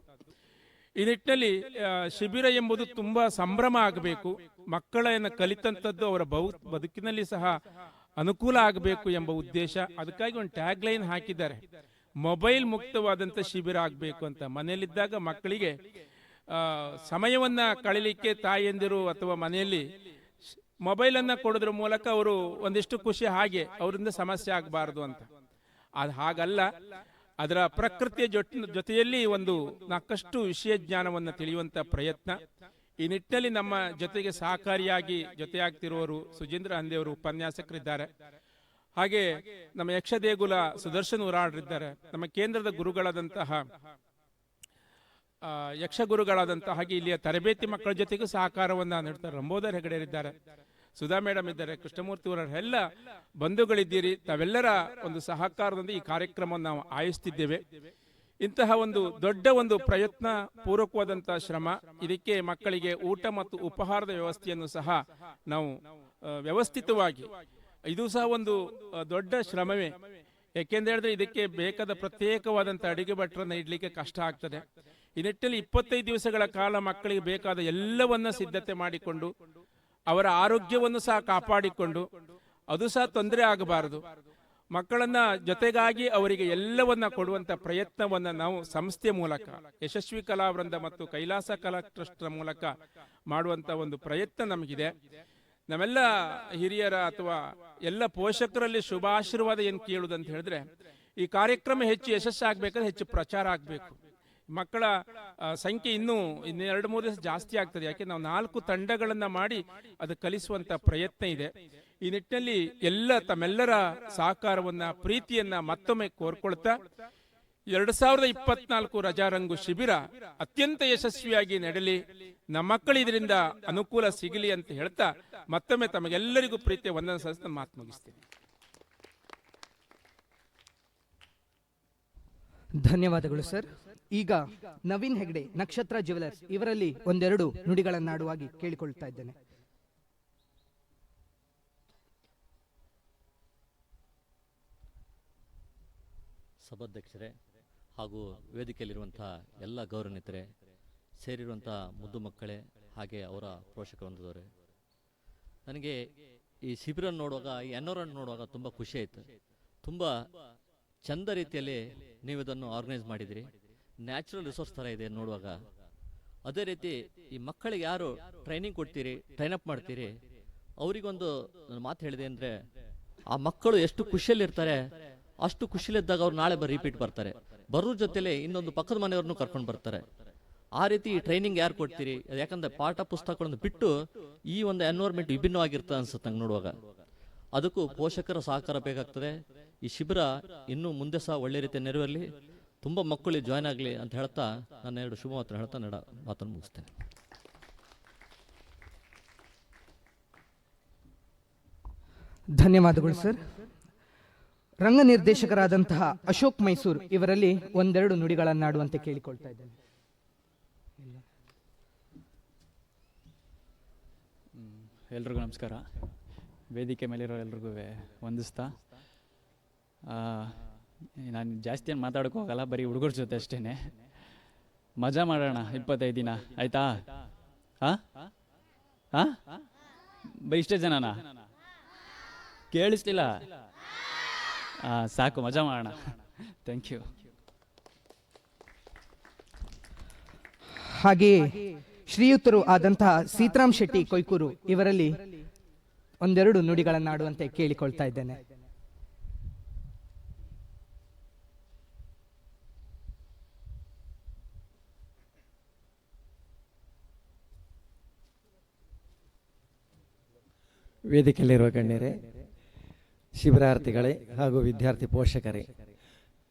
ಈ ನಿಟ್ಟಿನಲ್ಲಿ ಶಿಬಿರ ಎಂಬುದು ತುಂಬಾ ಸಂಭ್ರಮ ಆಗಬೇಕು, ಮಕ್ಕಳನ್ನು ಕಲಿತಂಥದ್ದು ಅವರ ಬದುಕಿನಲ್ಲಿ ಸಹ ಅನುಕೂಲ ಆಗಬೇಕು ಎಂಬ ಉದ್ದೇಶ. ಅದಕ್ಕಾಗಿ ಒಂದು ಟ್ಯಾಗ್ ಲೈನ್ ಹಾಕಿದ್ದಾರೆ, ಮೊಬೈಲ್ ಮುಕ್ತವಾದಂಥ ಶಿಬಿರ ಆಗಬೇಕು ಅಂತ. ಮನೆಯಲ್ಲಿದ್ದಾಗ ಮಕ್ಕಳಿಗೆ ಸಮಯವನ್ನ ಕಳೀಲಿಕ್ಕೆ ತಾಯಿಯಂದಿರು ಅಥವಾ ಮನೆಯಲ್ಲಿ ಮೊಬೈಲನ್ನು ಕೊಡೋದ್ರ ಮೂಲಕ ಅವರು ಒಂದಿಷ್ಟು ಖುಷಿ, ಹಾಗೆ ಅವರಿಂದ ಸಮಸ್ಯೆ ಆಗಬಾರ್ದು ಅಂತ. ಅದು ಹಾಗಲ್ಲ. ಅದರ ಪ್ರಕೃತಿಯ ಜೊತೆಯಲ್ಲಿ ಒಂದು ಸಾಕಷ್ಟು ವಿಷಯ ಜ್ಞಾನವನ್ನು ತಿಳಿಯುವಂತ ಪ್ರಯತ್ನ. ಈ ನಿಟ್ಟಿನಲ್ಲಿ ನಮ್ಮ ಜೊತೆಗೆ ಸಹಕಾರಿಯಾಗಿ ಜೊತೆಯಾಗ್ತಿರುವವರು ಸುಜೇಂದ್ರ ಹಂದೆಯವರು ಉಪನ್ಯಾಸಕರಿದ್ದಾರೆ. ಹಾಗೆ ನಮ್ಮ ಯಕ್ಷದೇಗುಲ ಸುದರ್ಶನ್ ಉರಾಡ್ರಿದ್ದಾರೆ. ನಮ್ಮ ಕೇಂದ್ರದ ಗುರುಗಳಾದಂತಹ ಯಕ್ಷ ಗುರುಗಳಾದಂತಹ ಹಾಗೆ ಇಲ್ಲಿಯ ತರಬೇತಿ ಮಕ್ಕಳ ಜೊತೆಗೂ ಸಹಕಾರವನ್ನ ನೀಡ್ತಾರೆ. ರಂಬೋದರ್ ಹೆಗಡೆ ಇದ್ದಾರೆ, ಸುಧಾ ಮೇಡಮ್ ಇದ್ದಾರೆ, ಕೃಷ್ಣಮೂರ್ತಿ ಅವರ ಎಲ್ಲ ಬಂಧುಗಳಿದ್ದೀರಿ. ತಾವೆಲ್ಲರ ಒಂದು ಸಹಕಾರದೊಂದಿಗೆ ಈ ಕಾರ್ಯಕ್ರಮವನ್ನು ನಾವು ಆಯೋಜಿಸ್ತಿದ್ದೇವೆ. ಇಂತಹ ಒಂದು ದೊಡ್ಡ ಒಂದು ಪ್ರಯತ್ನ ಪೂರ್ವಕವಾದಂತಹ ಶ್ರಮ. ಇದಕ್ಕೆ ಮಕ್ಕಳಿಗೆ ಊಟ ಮತ್ತು ಉಪಹಾರದ ವ್ಯವಸ್ಥೆಯನ್ನು ಸಹ ನಾವು ವ್ಯವಸ್ಥಿತವಾಗಿ, ಇದು ಸಹ ಒಂದು ದೊಡ್ಡ ಶ್ರಮವೇ. ಯಾಕೆಂದ್ರೆ ಹೇಳಿದ್ರೆ ಇದಕ್ಕೆ ಬೇಕಾದ ಪ್ರತ್ಯೇಕವಾದಂಥ ಅಡಿಗೆ ಭಟ್ರನ್ನ ಇಡ್ಲಿಕ್ಕೆ ಕಷ್ಟ ಆಗ್ತದೆ. ಈ ನಿಟ್ಟಿನಲ್ಲಿ 25 ದಿವಸಗಳ ಕಾಲ ಮಕ್ಕಳಿಗೆ ಬೇಕಾದ ಎಲ್ಲವನ್ನ ಸಿದ್ಧತೆ ಮಾಡಿಕೊಂಡು ಅವರ ಆರೋಗ್ಯವನ್ನು ಸಹ ಕಾಪಾಡಿಕೊಂಡು, ಅದು ಸಹ ತೊಂದರೆ ಆಗಬಾರದು, ಮಕ್ಕಳನ್ನ ಜೊತೆಗಾಗಿ ಅವರಿಗೆ ಎಲ್ಲವನ್ನ ಕೊಡುವಂತ ಪ್ರಯತ್ನವನ್ನ ನಾವು ಸಂಸ್ಥೆ ಮೂಲಕ, ಯಶಸ್ವಿ ಕಲಾವೃಂದ ಮತ್ತು ಕೈಲಾಸ ಕಲಾ ಟ್ರಸ್ಟ್ ಮೂಲಕ ಮಾಡುವಂತ ಒಂದು ಪ್ರಯತ್ನ ನಮಗಿದೆ. ನಮ್ಮೆಲ್ಲ ಹಿರಿಯರ ಅಥವಾ ಎಲ್ಲ ಪೋಷಕರಲ್ಲಿ ಶುಭಾಶೀರ್ವಾದ ಏನು ಕೇಳುವುದಂತ ಹೇಳಿದ್ರೆ, ಈ ಕಾರ್ಯಕ್ರಮ ಹೆಚ್ಚು ಯಶಸ್ಸಾಗಬೇಕಾದ್ರೆ ಹೆಚ್ಚು ಪ್ರಚಾರ ಆಗಬೇಕು. ಮಕ್ಕಳ ಸಂಖ್ಯೆ ಇನ್ನೂ 2-3 ದಿವಸ ಜಾಸ್ತಿ ಆಗ್ತದೆ. ಯಾಕೆ ನಾವು 4 ತಂಡಗಳನ್ನ ಮಾಡಿ ಅದು ಕಲಿಸುವಂತ ಪ್ರಯತ್ನ ಇದೆ. ಈ ನಿಟ್ಟಿನಲ್ಲಿ ತಮ್ಮೆಲ್ಲರ ಸಹಕಾರವನ್ನ, ಪ್ರೀತಿಯನ್ನ ಮತ್ತೊಮ್ಮೆ ಕೋರ್ಕೊಳ್ತಾ 2024 ರಜಾರಂಗು ಶಿಬಿರ ಅತ್ಯಂತ ಯಶಸ್ವಿಯಾಗಿ ನಡೆಯಲಿ, ನಮ್ಮ ಮಕ್ಕಳು ಇದರಿಂದ ಅನುಕೂಲ ಸಿಗಲಿ ಅಂತ ಹೇಳ್ತಾ ಮತ್ತೊಮ್ಮೆ ತಮಗೆಲ್ಲರಿಗೂ ಪ್ರೀತಿಯ ವಂದನೆ ಸಲ್ಲಿಸಿ ಮಾತು ಮುಗಿಸ್ತೇನೆ. ಧನ್ಯವಾದಗಳು ಸರ್. ಈಗ ನವೀನ್ ಹೆಗ್ಡೆ, ನಕ್ಷತ್ರ ಜ್ಯುವೆಲರ್ಸ್, ಇವರಲ್ಲಿ ಒಂದೆರಡು ನುಡಿಗಳನ್ನಾಡುವಾಗಿ ಕೇಳಿಕೊಳ್ತಾ ಇದ್ದೇನೆ. ಸಭಾಧ್ಯಕ್ಷರೇ ಹಾಗೂ ವೇದಿಕೆಯಲ್ಲಿರುವಂತಹ ಎಲ್ಲ ಗೌರವಾನ್ವಿತರೆ, ಸೇರಿರುವಂಥ ಮುದ್ದು ಮಕ್ಕಳೇ, ಹಾಗೆ ಅವರ ಪೋಷಕರೊಂದದವರೇ, ನನಗೆ ಈ ಶಿಬಿರ ನೋಡುವಾಗ, ಈ ಎನ್ವರನ್ನು ನೋಡುವಾಗ ತುಂಬ ಖುಷಿ ಆಯಿತು. ತುಂಬ ಚಂದ ರೀತಿಯಲ್ಲಿ ನೀವು ಇದನ್ನು ಆರ್ಗನೈಸ್ ಮಾಡಿದಿರಿ. ನ್ಯಾಚುರಲ್ ರಿಸೋರ್ಸ್ ಥರ ಇದೆ ನೋಡುವಾಗ. ಅದೇ ರೀತಿ ಈ ಮಕ್ಕಳಿಗೆ ಯಾರು ಟ್ರೈನಿಂಗ್ ಕೊಡ್ತೀರಿ, ಟ್ರೈನಪ್ ಮಾಡ್ತೀರಿ, ಅವರಿಗೊಂದು ನಾನು ಮಾತು ಹೇಳಿದೆ ಅಂದರೆ, ಆ ಮಕ್ಕಳು ಎಷ್ಟು ಖುಷಿಯಲ್ಲಿರ್ತಾರೆ, ಅಷ್ಟು ಖುಷಿಯಲ್ಲಿದ್ದಾಗ ಅವ್ರು ನಾಳೆ ರಿಪೀಟ್ ಬರ್ತಾರೆ. ಬರೋ ಜೊತೆಲೆ ಇನ್ನೊಂದು ಪಕ್ಕದ ಮನೆಯವ್ರನ್ನೂ ಕರ್ಕೊಂಡು ಬರ್ತಾರೆ. ಆ ರೀತಿ ಟ್ರೈನಿಂಗ್ ಯಾರು ಕೊಡ್ತೀರಿ? ಯಾಕಂದ್ರೆ ಪಾಠ ಪುಸ್ತಕಗಳನ್ನು ಬಿಟ್ಟು ಈ ಒಂದು ಎನ್ವೈರ್ಮೆಂಟ್ ವಿಭಿನ್ನವಾಗಿರ್ತದೆ ಅನ್ಸುತ್ತೆ ನಂಗೆ ನೋಡುವಾಗ. ಅದಕ್ಕೂ ಪೋಷಕರ ಸಹಕಾರ ಬೇಕಾಗ್ತದೆ. ಈ ಶಿಬಿರ ಇನ್ನೂ ಮುಂದೆ ಸಹ ಒಳ್ಳೆ ರೀತಿ ನೆರವೇರಲಿ, ತುಂಬ ಮಕ್ಕಳು ಜಾಯ್ನ್ ಆಗಲಿ ಅಂತ ಹೇಳ್ತಾ ನಾನು 2 ಶುಭ ಮಾತನ್ನು ಹೇಳ್ತಾ ಮಾತನ್ನು ಮುಗಿಸ್ತೇನೆ. ಧನ್ಯವಾದಗಳು ಸರ್. ರಂಗ ನಿರ್ದೇಶಕರಾದಂತಹ ಅಶೋಕ್ ಮೈಸೂರ್ ಇವರಲ್ಲಿ ಒಂದೆರಡು ನುಡಿಗಳನ್ನಾಡುವಂತೆ ಕೇಳಿಕೊಳ್ತಾ ಇದ್ದೇನೆ. ಎಲ್ರಿಗೂ ನಮಸ್ಕಾರ. ವೇದಿಕೆ ಮೇಲಿರೋ ಎಲ್ರಿಗೂ ವಂದಿಸ್ತಾ, ನಾನು ಜಾಸ್ತಿ ಏನು ಮಾತಾಡೋಕೆ ಹೋಗಲ್ಲ, ಬರೀ ಹುಡುಗರ ಜೊತೆ ಅಷ್ಟೇ. ಮಜಾ ಮಾಡೋಣ 25 ದಿನ, ಆಯ್ತಾ? ಇಷ್ಟೇ ಜನನಾ? ಕೇಳಿಸ್ಲಿಲ್ಲ? ಸಾಕು, ಮಜಾ ಮಾಡೋಣ. Thank you. ಹಾಗೆಯೇ ಶ್ರೀಯುತರು ಆದಂತಹ ಸೀತಾರಾಮ್ ಶೆಟ್ಟಿ ಕೊಯ್ಕೂರು ಇವರಲ್ಲಿ ಒಂದೆರಡು ನುಡಿಗಳನ್ನಾಡುವಂತೆ ಕೇಳಿಕೊಳ್ತಾ ಇದ್ದೇನೆ. ವೇದಿಕೆಯಲ್ಲಿರುವ ಗಣ್ಯರೇ, ಶಿಬಿರಾರ್ಥಿಗಳೇ ಹಾಗೂ ವಿದ್ಯಾರ್ಥಿ ಪೋಷಕರೇ,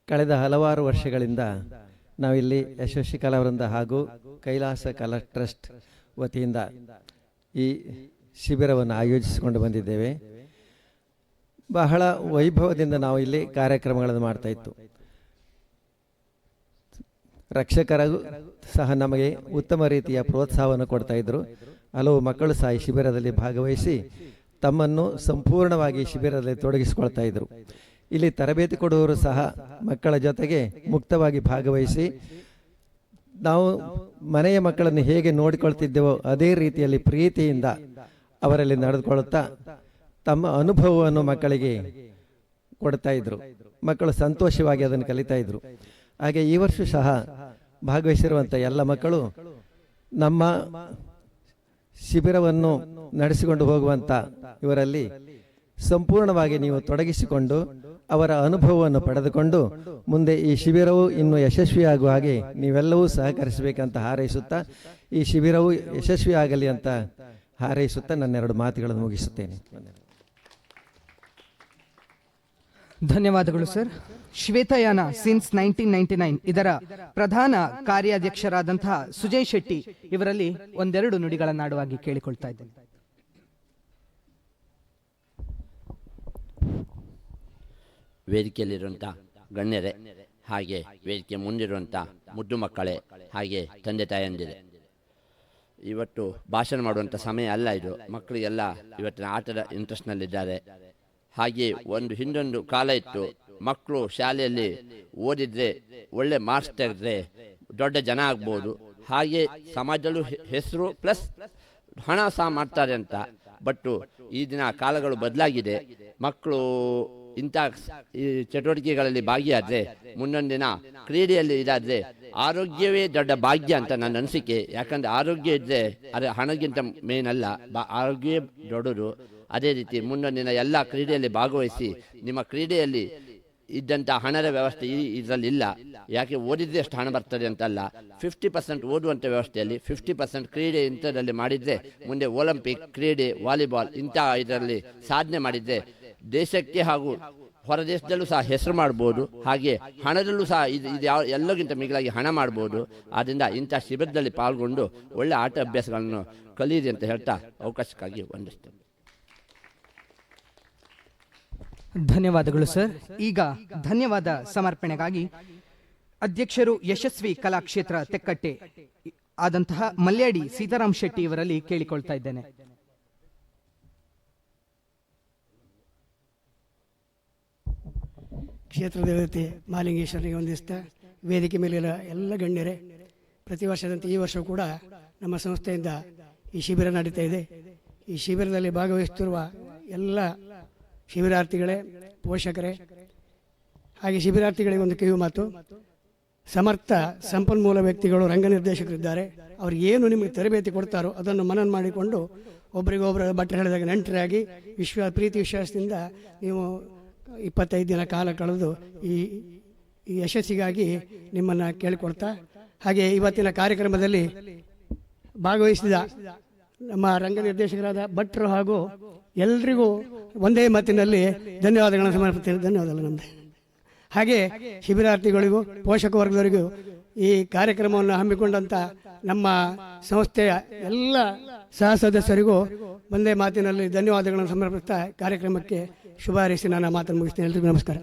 ಕಳೆದ ಹಲವಾರು ವರ್ಷಗಳಿಂದ ನಾವಿಲ್ಲಿ ಯಶಸ್ವಿ ಕಲಾವೃಂದ ಹಾಗೂ ಕೈಲಾಸ ಕಲಾ ಟ್ರಸ್ಟ್ ವತಿಯಿಂದ ಈ ಶಿಬಿರವನ್ನು ಆಯೋಜಿಸಿಕೊಂಡು ಬಂದಿದ್ದೇವೆ. ಬಹಳ ವೈಭವದಿಂದ ನಾವು ಇಲ್ಲಿ ಕಾರ್ಯಕ್ರಮಗಳನ್ನು ಮಾಡ್ತಾ ಇತ್ತು. ರಕ್ಷಕರು ಸಹ ನಮಗೆ ಉತ್ತಮ ರೀತಿಯ ಪ್ರೋತ್ಸಾಹವನ್ನು ಕೊಡ್ತಾ ಇದ್ರು. ಹಲವು ಮಕ್ಕಳು ಸಹ ಈ ಶಿಬಿರದಲ್ಲಿ ಭಾಗವಹಿಸಿ ತಮ್ಮನ್ನು ಸಂಪೂರ್ಣವಾಗಿ ಶಿಬಿರದಲ್ಲಿ ತೊಡಗಿಸಿಕೊಳ್ತಾ ಇದ್ರು. ಇಲ್ಲಿ ತರಬೇತಿ ಕೊಡುವವರು ಸಹ ಮಕ್ಕಳ ಜೊತೆಗೆ ಮುಕ್ತವಾಗಿ ಭಾಗವಹಿಸಿ ನಾವು ಮನೆಯ ಮಕ್ಕಳನ್ನು ಹೇಗೆ ನೋಡಿಕೊಳ್ತಿದ್ದೇವೋ ಅದೇ ರೀತಿಯಲ್ಲಿ ಪ್ರೀತಿಯಿಂದ ಅವರಲ್ಲಿ ನಡೆದುಕೊಳ್ಳುತ್ತಾ ತಮ್ಮ ಅನುಭವವನ್ನು ಮಕ್ಕಳಿಗೆ ಕೊಡ್ತಾ ಇದ್ರು. ಮಕ್ಕಳು ಸಂತೋಷವಾಗಿ ಅದನ್ನು ಕಲಿತಾ ಇದ್ರು. ಹಾಗೆ ಈ ವರ್ಷ ಸಹ ಭಾಗವಹಿಸಿರುವಂಥ ಎಲ್ಲ ಮಕ್ಕಳು ನಮ್ಮ ಶಿಬಿರವನ್ನು ನಡೆಸಿಕೊಂಡು ಹೋಗುವಂಥ ಇವರಲ್ಲಿ ಸಂಪೂರ್ಣವಾಗಿ ನೀವು ತೊಡಗಿಸಿಕೊಂಡು ಅವರ ಅನುಭವವನ್ನು ಪಡೆದುಕೊಂಡು ಮುಂದೆ ಈ ಶಿಬಿರವು ಇನ್ನು ಯಶಸ್ವಿಯಾಗುವ ಹಾಗೆ ನೀವೆಲ್ಲವೂ ಸಹಕರಿಸಬೇಕಂತ ಹಾರೈಸುತ್ತಾ ಈ ಶಿಬಿರವು ಯಶಸ್ವಿಯಾಗಲಿ ಅಂತ ಹಾರೈಸುತ್ತಾ ನನ್ನೆರಡು ಮಾತುಗಳನ್ನು ಮುಗಿಸುತ್ತೇನೆ. ಧನ್ಯವಾದಗಳು ಸರ್. ಶ್ವೇತಯಾನ ಸಿನ್ಸ್ 1999 ಇದರ ಪ್ರಧಾನ ಕಾರ್ಯಾಧ್ಯಕ್ಷರಾದಂತಹ ಸುಜಯ್ ಶೆಟ್ಟಿ ಇವರಲ್ಲಿ ಒಂದೆರಡು ನುಡಿಗಳನ್ನಾಡುವಾಗಿ ಕೇಳಿಕೊಳ್ತಾ ಇದ್ದೇನೆ. ವೇದಿಕೆಯಲ್ಲಿರುವಂಥ ಗಣ್ಯರೇ, ಹಾಗೆ ವೇದಿಕೆ ಮುಂದಿರುವಂಥ ಮುದ್ದು ಮಕ್ಕಳೇ, ಹಾಗೆ ತಂದೆ ತಾಯಂದಿರೇ, ಇವತ್ತು ಭಾಷಣ ಮಾಡುವಂಥ ಸಮಯ ಅಲ್ಲ ಇದು. ಮಕ್ಕಳಿಗೆಲ್ಲ ಇವತ್ತಿನ ಆಟದ ಇಂಟ್ರೆಸ್ಟ್ನಲ್ಲಿದ್ದಾರೆ. ಹಾಗೆ ಹಿಂದೊಂದು ಕಾಲ ಇತ್ತು, ಮಕ್ಕಳು ಶಾಲೆಯಲ್ಲಿ ಓದಿದರೆ ಒಳ್ಳೆ ಮಾರ್ಕ್ಸ್ ತೆಗೆದ್ರೆ ದೊಡ್ಡ ಜನ ಆಗ್ಬೋದು, ಹಾಗೆ ಸಮಾಜದಲ್ಲೂ ಹೆಸರು ಪ್ಲಸ್ ಹಣ ಸಹ ಮಾಡ್ತಾರೆ ಅಂತ. ಬಟ್ಟು ಈ ದಿನ ಕಾಲಗಳು ಬದಲಾಗಿದೆ. ಮಕ್ಕಳು ಇಂಥ ಈ ಚಟುವಟಿಕೆಗಳಲ್ಲಿ ಭಾಗಿಯಾದರೆ, ಮುಂದೊಂದು ದಿನ ಕ್ರೀಡೆಯಲ್ಲಿ ಇದಾದರೆ ಆರೋಗ್ಯವೇ ದೊಡ್ಡ ಭಾಗ್ಯ ಅಂತ ನನ್ನ ಅನಿಸಿಕೆ. ಯಾಕಂದರೆ ಆರೋಗ್ಯ ಇದ್ದರೆ ಅದು ಹಣಗಿಂತ ಮೇನ್ ಅಲ್ಲ, ಆರೋಗ್ಯವೇ ದೊಡ್ಡದು. ಅದೇ ರೀತಿ ಮುಂದೊಂದು ದಿನ ಎಲ್ಲ ಕ್ರೀಡೆಯಲ್ಲಿ ಭಾಗವಹಿಸಿ ನಿಮ್ಮ ಕ್ರೀಡೆಯಲ್ಲಿ ಇದ್ದಂಥ ಹಣದ ವ್ಯವಸ್ಥೆ ಇದರಲ್ಲಿ ಇಲ್ಲ. ಯಾಕೆ ಓದಿದ್ರೆ ಅಷ್ಟು ಹಣ ಬರ್ತದೆ ಅಂತಲ್ಲ, 50% ಓದುವಂಥ ವ್ಯವಸ್ಥೆಯಲ್ಲಿ 50% ಕ್ರೀಡೆ ಇಂಥದ್ರಲ್ಲಿ ಮಾಡಿದರೆ ಮುಂದೆ ಒಲಿಂಪಿಕ್ ಕ್ರೀಡೆ, ವಾಲಿಬಾಲ್ ಇಂಥ ಇದರಲ್ಲಿ ಸಾಧನೆ ಮಾಡಿದರೆ ದೇಶಕ್ಕೆ ಹಾಗೂ ಹೊರ ದೇಶದಲ್ಲೂ ಸಹ ಹೆಸರು ಮಾಡ್ಬೋದು. ಹಾಗೆ ಹಣದಲ್ಲೂ ಸಹ ಇದು ಎಲ್ಲಕ್ಕಿಂತ ಮಿಗಿಲಾಗಿ ಹಣ ಮಾಡ್ಬೋದು. ಆದ್ದರಿಂದ ಇಂಥ ಶಿಬಿರದಲ್ಲಿ ಪಾಲ್ಗೊಂಡು ಒಳ್ಳೆ ಆಟ ಅಭ್ಯಾಸಗಳನ್ನು ಕಲಿಯಿರಿ ಅಂತ ಹೇಳ್ತಾ ಅವಕಾಶಕ್ಕಾಗಿ ವಂದಿಸ್ತೇನೆ. ಧನ್ಯವಾದಗಳು ಸರ್. ಈಗ ಧನ್ಯವಾದ ಸಮರ್ಪಣೆಗಾಗಿ ಅಧ್ಯಕ್ಷರು ಯಶಸ್ವಿ ಕಲಾಕ್ಷೇತ್ರ ತೆಕ್ಕಟ್ಟೆ ಆದಂತಹ ಮಲ್ಯಾಡಿ ಸೀತಾರಾಮ್ ಶೆಟ್ಟಿ ಇವರಲ್ಲಿ ಕೇಳಿಕೊಳ್ತಾ ಇದ್ದೇನೆ. ಕ್ಷೇತ್ರ ದೇವತೆ ಮಾಲಿಂಗೇಶ್ವರನಿಗೆ ವಂದಿಸ್ತಾ, ವೇದಿಕೆ ಮೇಲಿರೋ ಎಲ್ಲ ಗಣ್ಯರೇ, ಪ್ರತಿ ವರ್ಷದಂತೆ ಈ ವರ್ಷವೂ ಕೂಡ ನಮ್ಮ ಸಂಸ್ಥೆಯಿಂದ ಈ ಶಿಬಿರ ನಡೀತಾ ಇದೆ. ಈ ಶಿಬಿರದಲ್ಲಿ ಭಾಗವಹಿಸುತ್ತಿರುವ ಎಲ್ಲ ಶಿಬಿರಾರ್ಥಿಗಳೇ, ಪೋಷಕರೇ, ಹಾಗೆ ಶಿಬಿರಾರ್ಥಿಗಳಿಗೆ ಒಂದು ಕಿವಿ ಮಾತು. ಸಮರ್ಥ ಸಂಪನ್ಮೂಲ ವ್ಯಕ್ತಿಗಳು ರಂಗ ನಿರ್ದೇಶಕರಿದ್ದಾರೆ. ಅವರು ಏನು ನಿಮಗೆ ತರಬೇತಿ ಕೊಡ್ತಾರೋ ಅದನ್ನು ಮನನ ಮಾಡಿಕೊಂಡು ಒಬ್ಬರಿಗೊಬ್ಬರ ಬಟ್ಟೆ ಹೇಳಿದಾಗ ನೆಂಟರಾಗಿ ಪ್ರೀತಿ ವಿಶ್ವಾಸದಿಂದ ನೀವು 25 ದಿನ ಕಾಲ ಕಳೆದು ಈ ಯಶಸ್ಸಿಗಾಗಿ ನಿಮ್ಮನ್ನು ಕೇಳಿಕೊಡ್ತಾ, ಹಾಗೆ ಇವತ್ತಿನ ಕಾರ್ಯಕ್ರಮದಲ್ಲಿ ಭಾಗವಹಿಸಿದ ನಮ್ಮ ರಂಗ ನಿರ್ದೇಶಕರಾದ ಭಟ್ರು ಹಾಗೂ ಎಲ್ರಿಗೂ ಒಂದೇ ಮಾತಿನಲ್ಲಿ ಧನ್ಯವಾದಗಳನ್ನು ಸಮರ್ಪಿಸ್ತೇನೆ. ಧನ್ಯವಾದಗಳು ನಮ್ಮದು. ಹಾಗೆ ಶಿಬಿರಾರ್ಥಿಗಳಿಗೂ ಪೋಷಕ ವರ್ಗದವರಿಗೂ ಈ ಕಾರ್ಯಕ್ರಮವನ್ನು ಹಮ್ಮಿಕೊಂಡಂಥ ನಮ್ಮ ಸಂಸ್ಥೆಯ ಎಲ್ಲ ಸಹ ಸದಸ್ಯರಿಗೂ ಒಂದೇ ಮಾತಿನಲ್ಲಿ ಧನ್ಯವಾದಗಳನ್ನು ಸಮರ್ಪಿಸ್ತಾ ಕಾರ್ಯಕ್ರಮಕ್ಕೆ ಶುಭ ಹಾರೈಸಿ ನಾನು ಮಾತನ್ನು ಮುಗಿಸ್ತೇನೆ. ಎಲ್ರಿಗೂ ನಮಸ್ಕಾರ.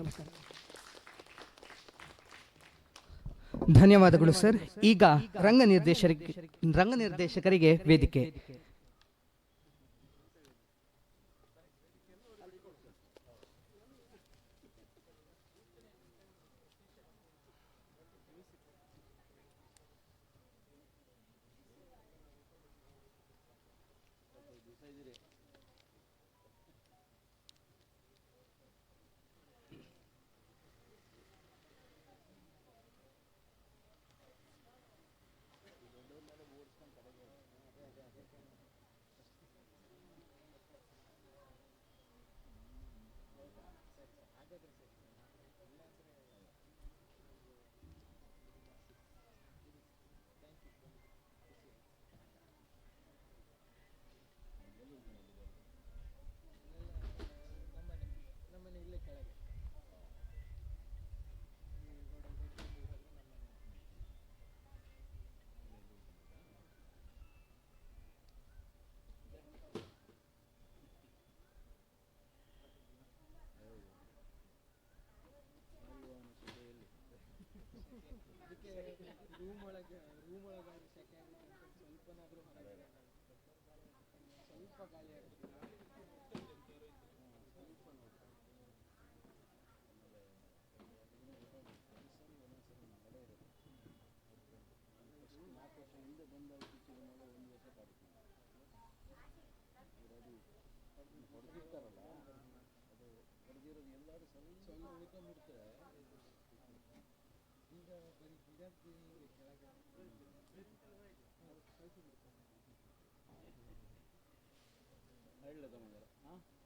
ಧನ್ಯವಾದಗಳು ಸರ್. ಈಗ ರಂಗ ನಿರ್ದೇಶಕರಿಗೆ ವೇದಿಕೆ.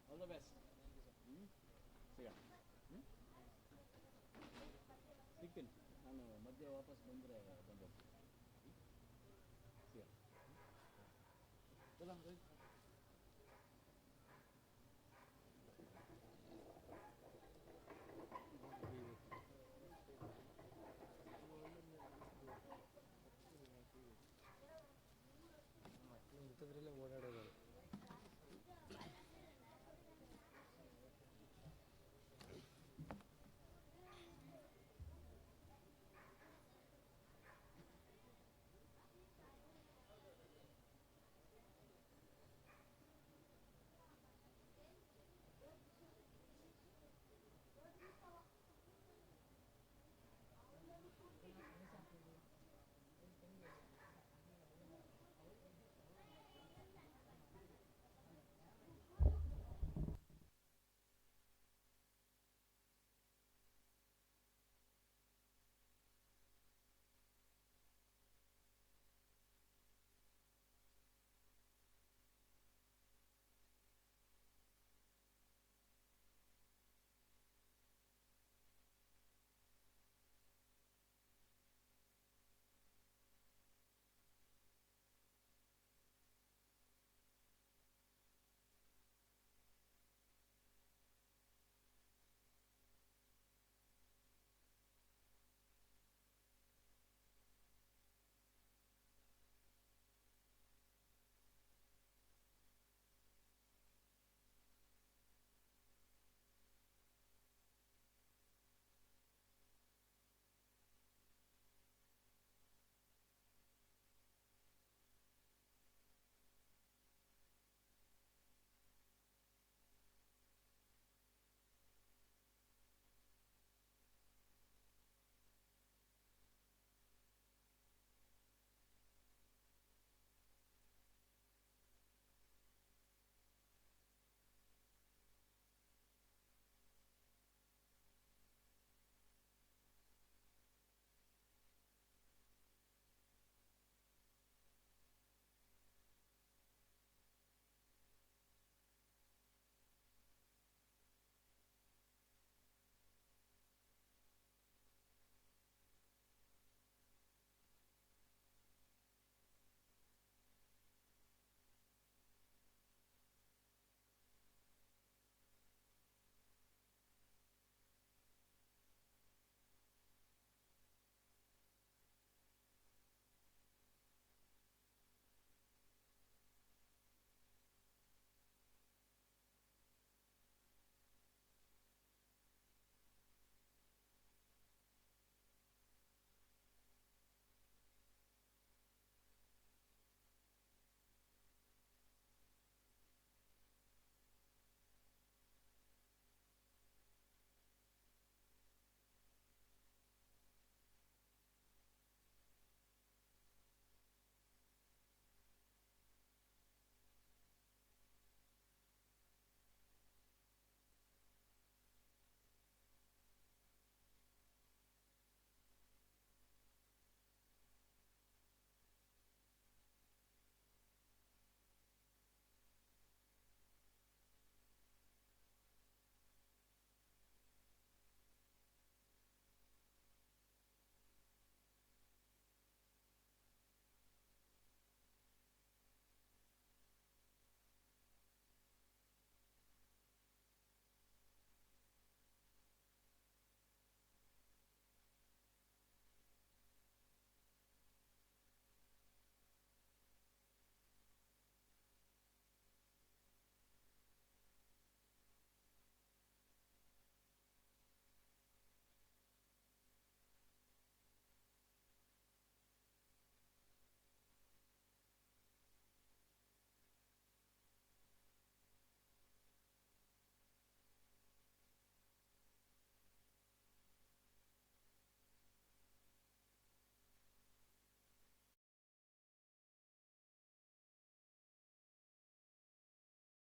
All the best. ಸಿಗ್ತೀನಿ ನಾನು ಮಧ್ಯೆ ವಾಪಸ್ ಬಂದರೆ ಬಂದು ಓಡಾಡೋದು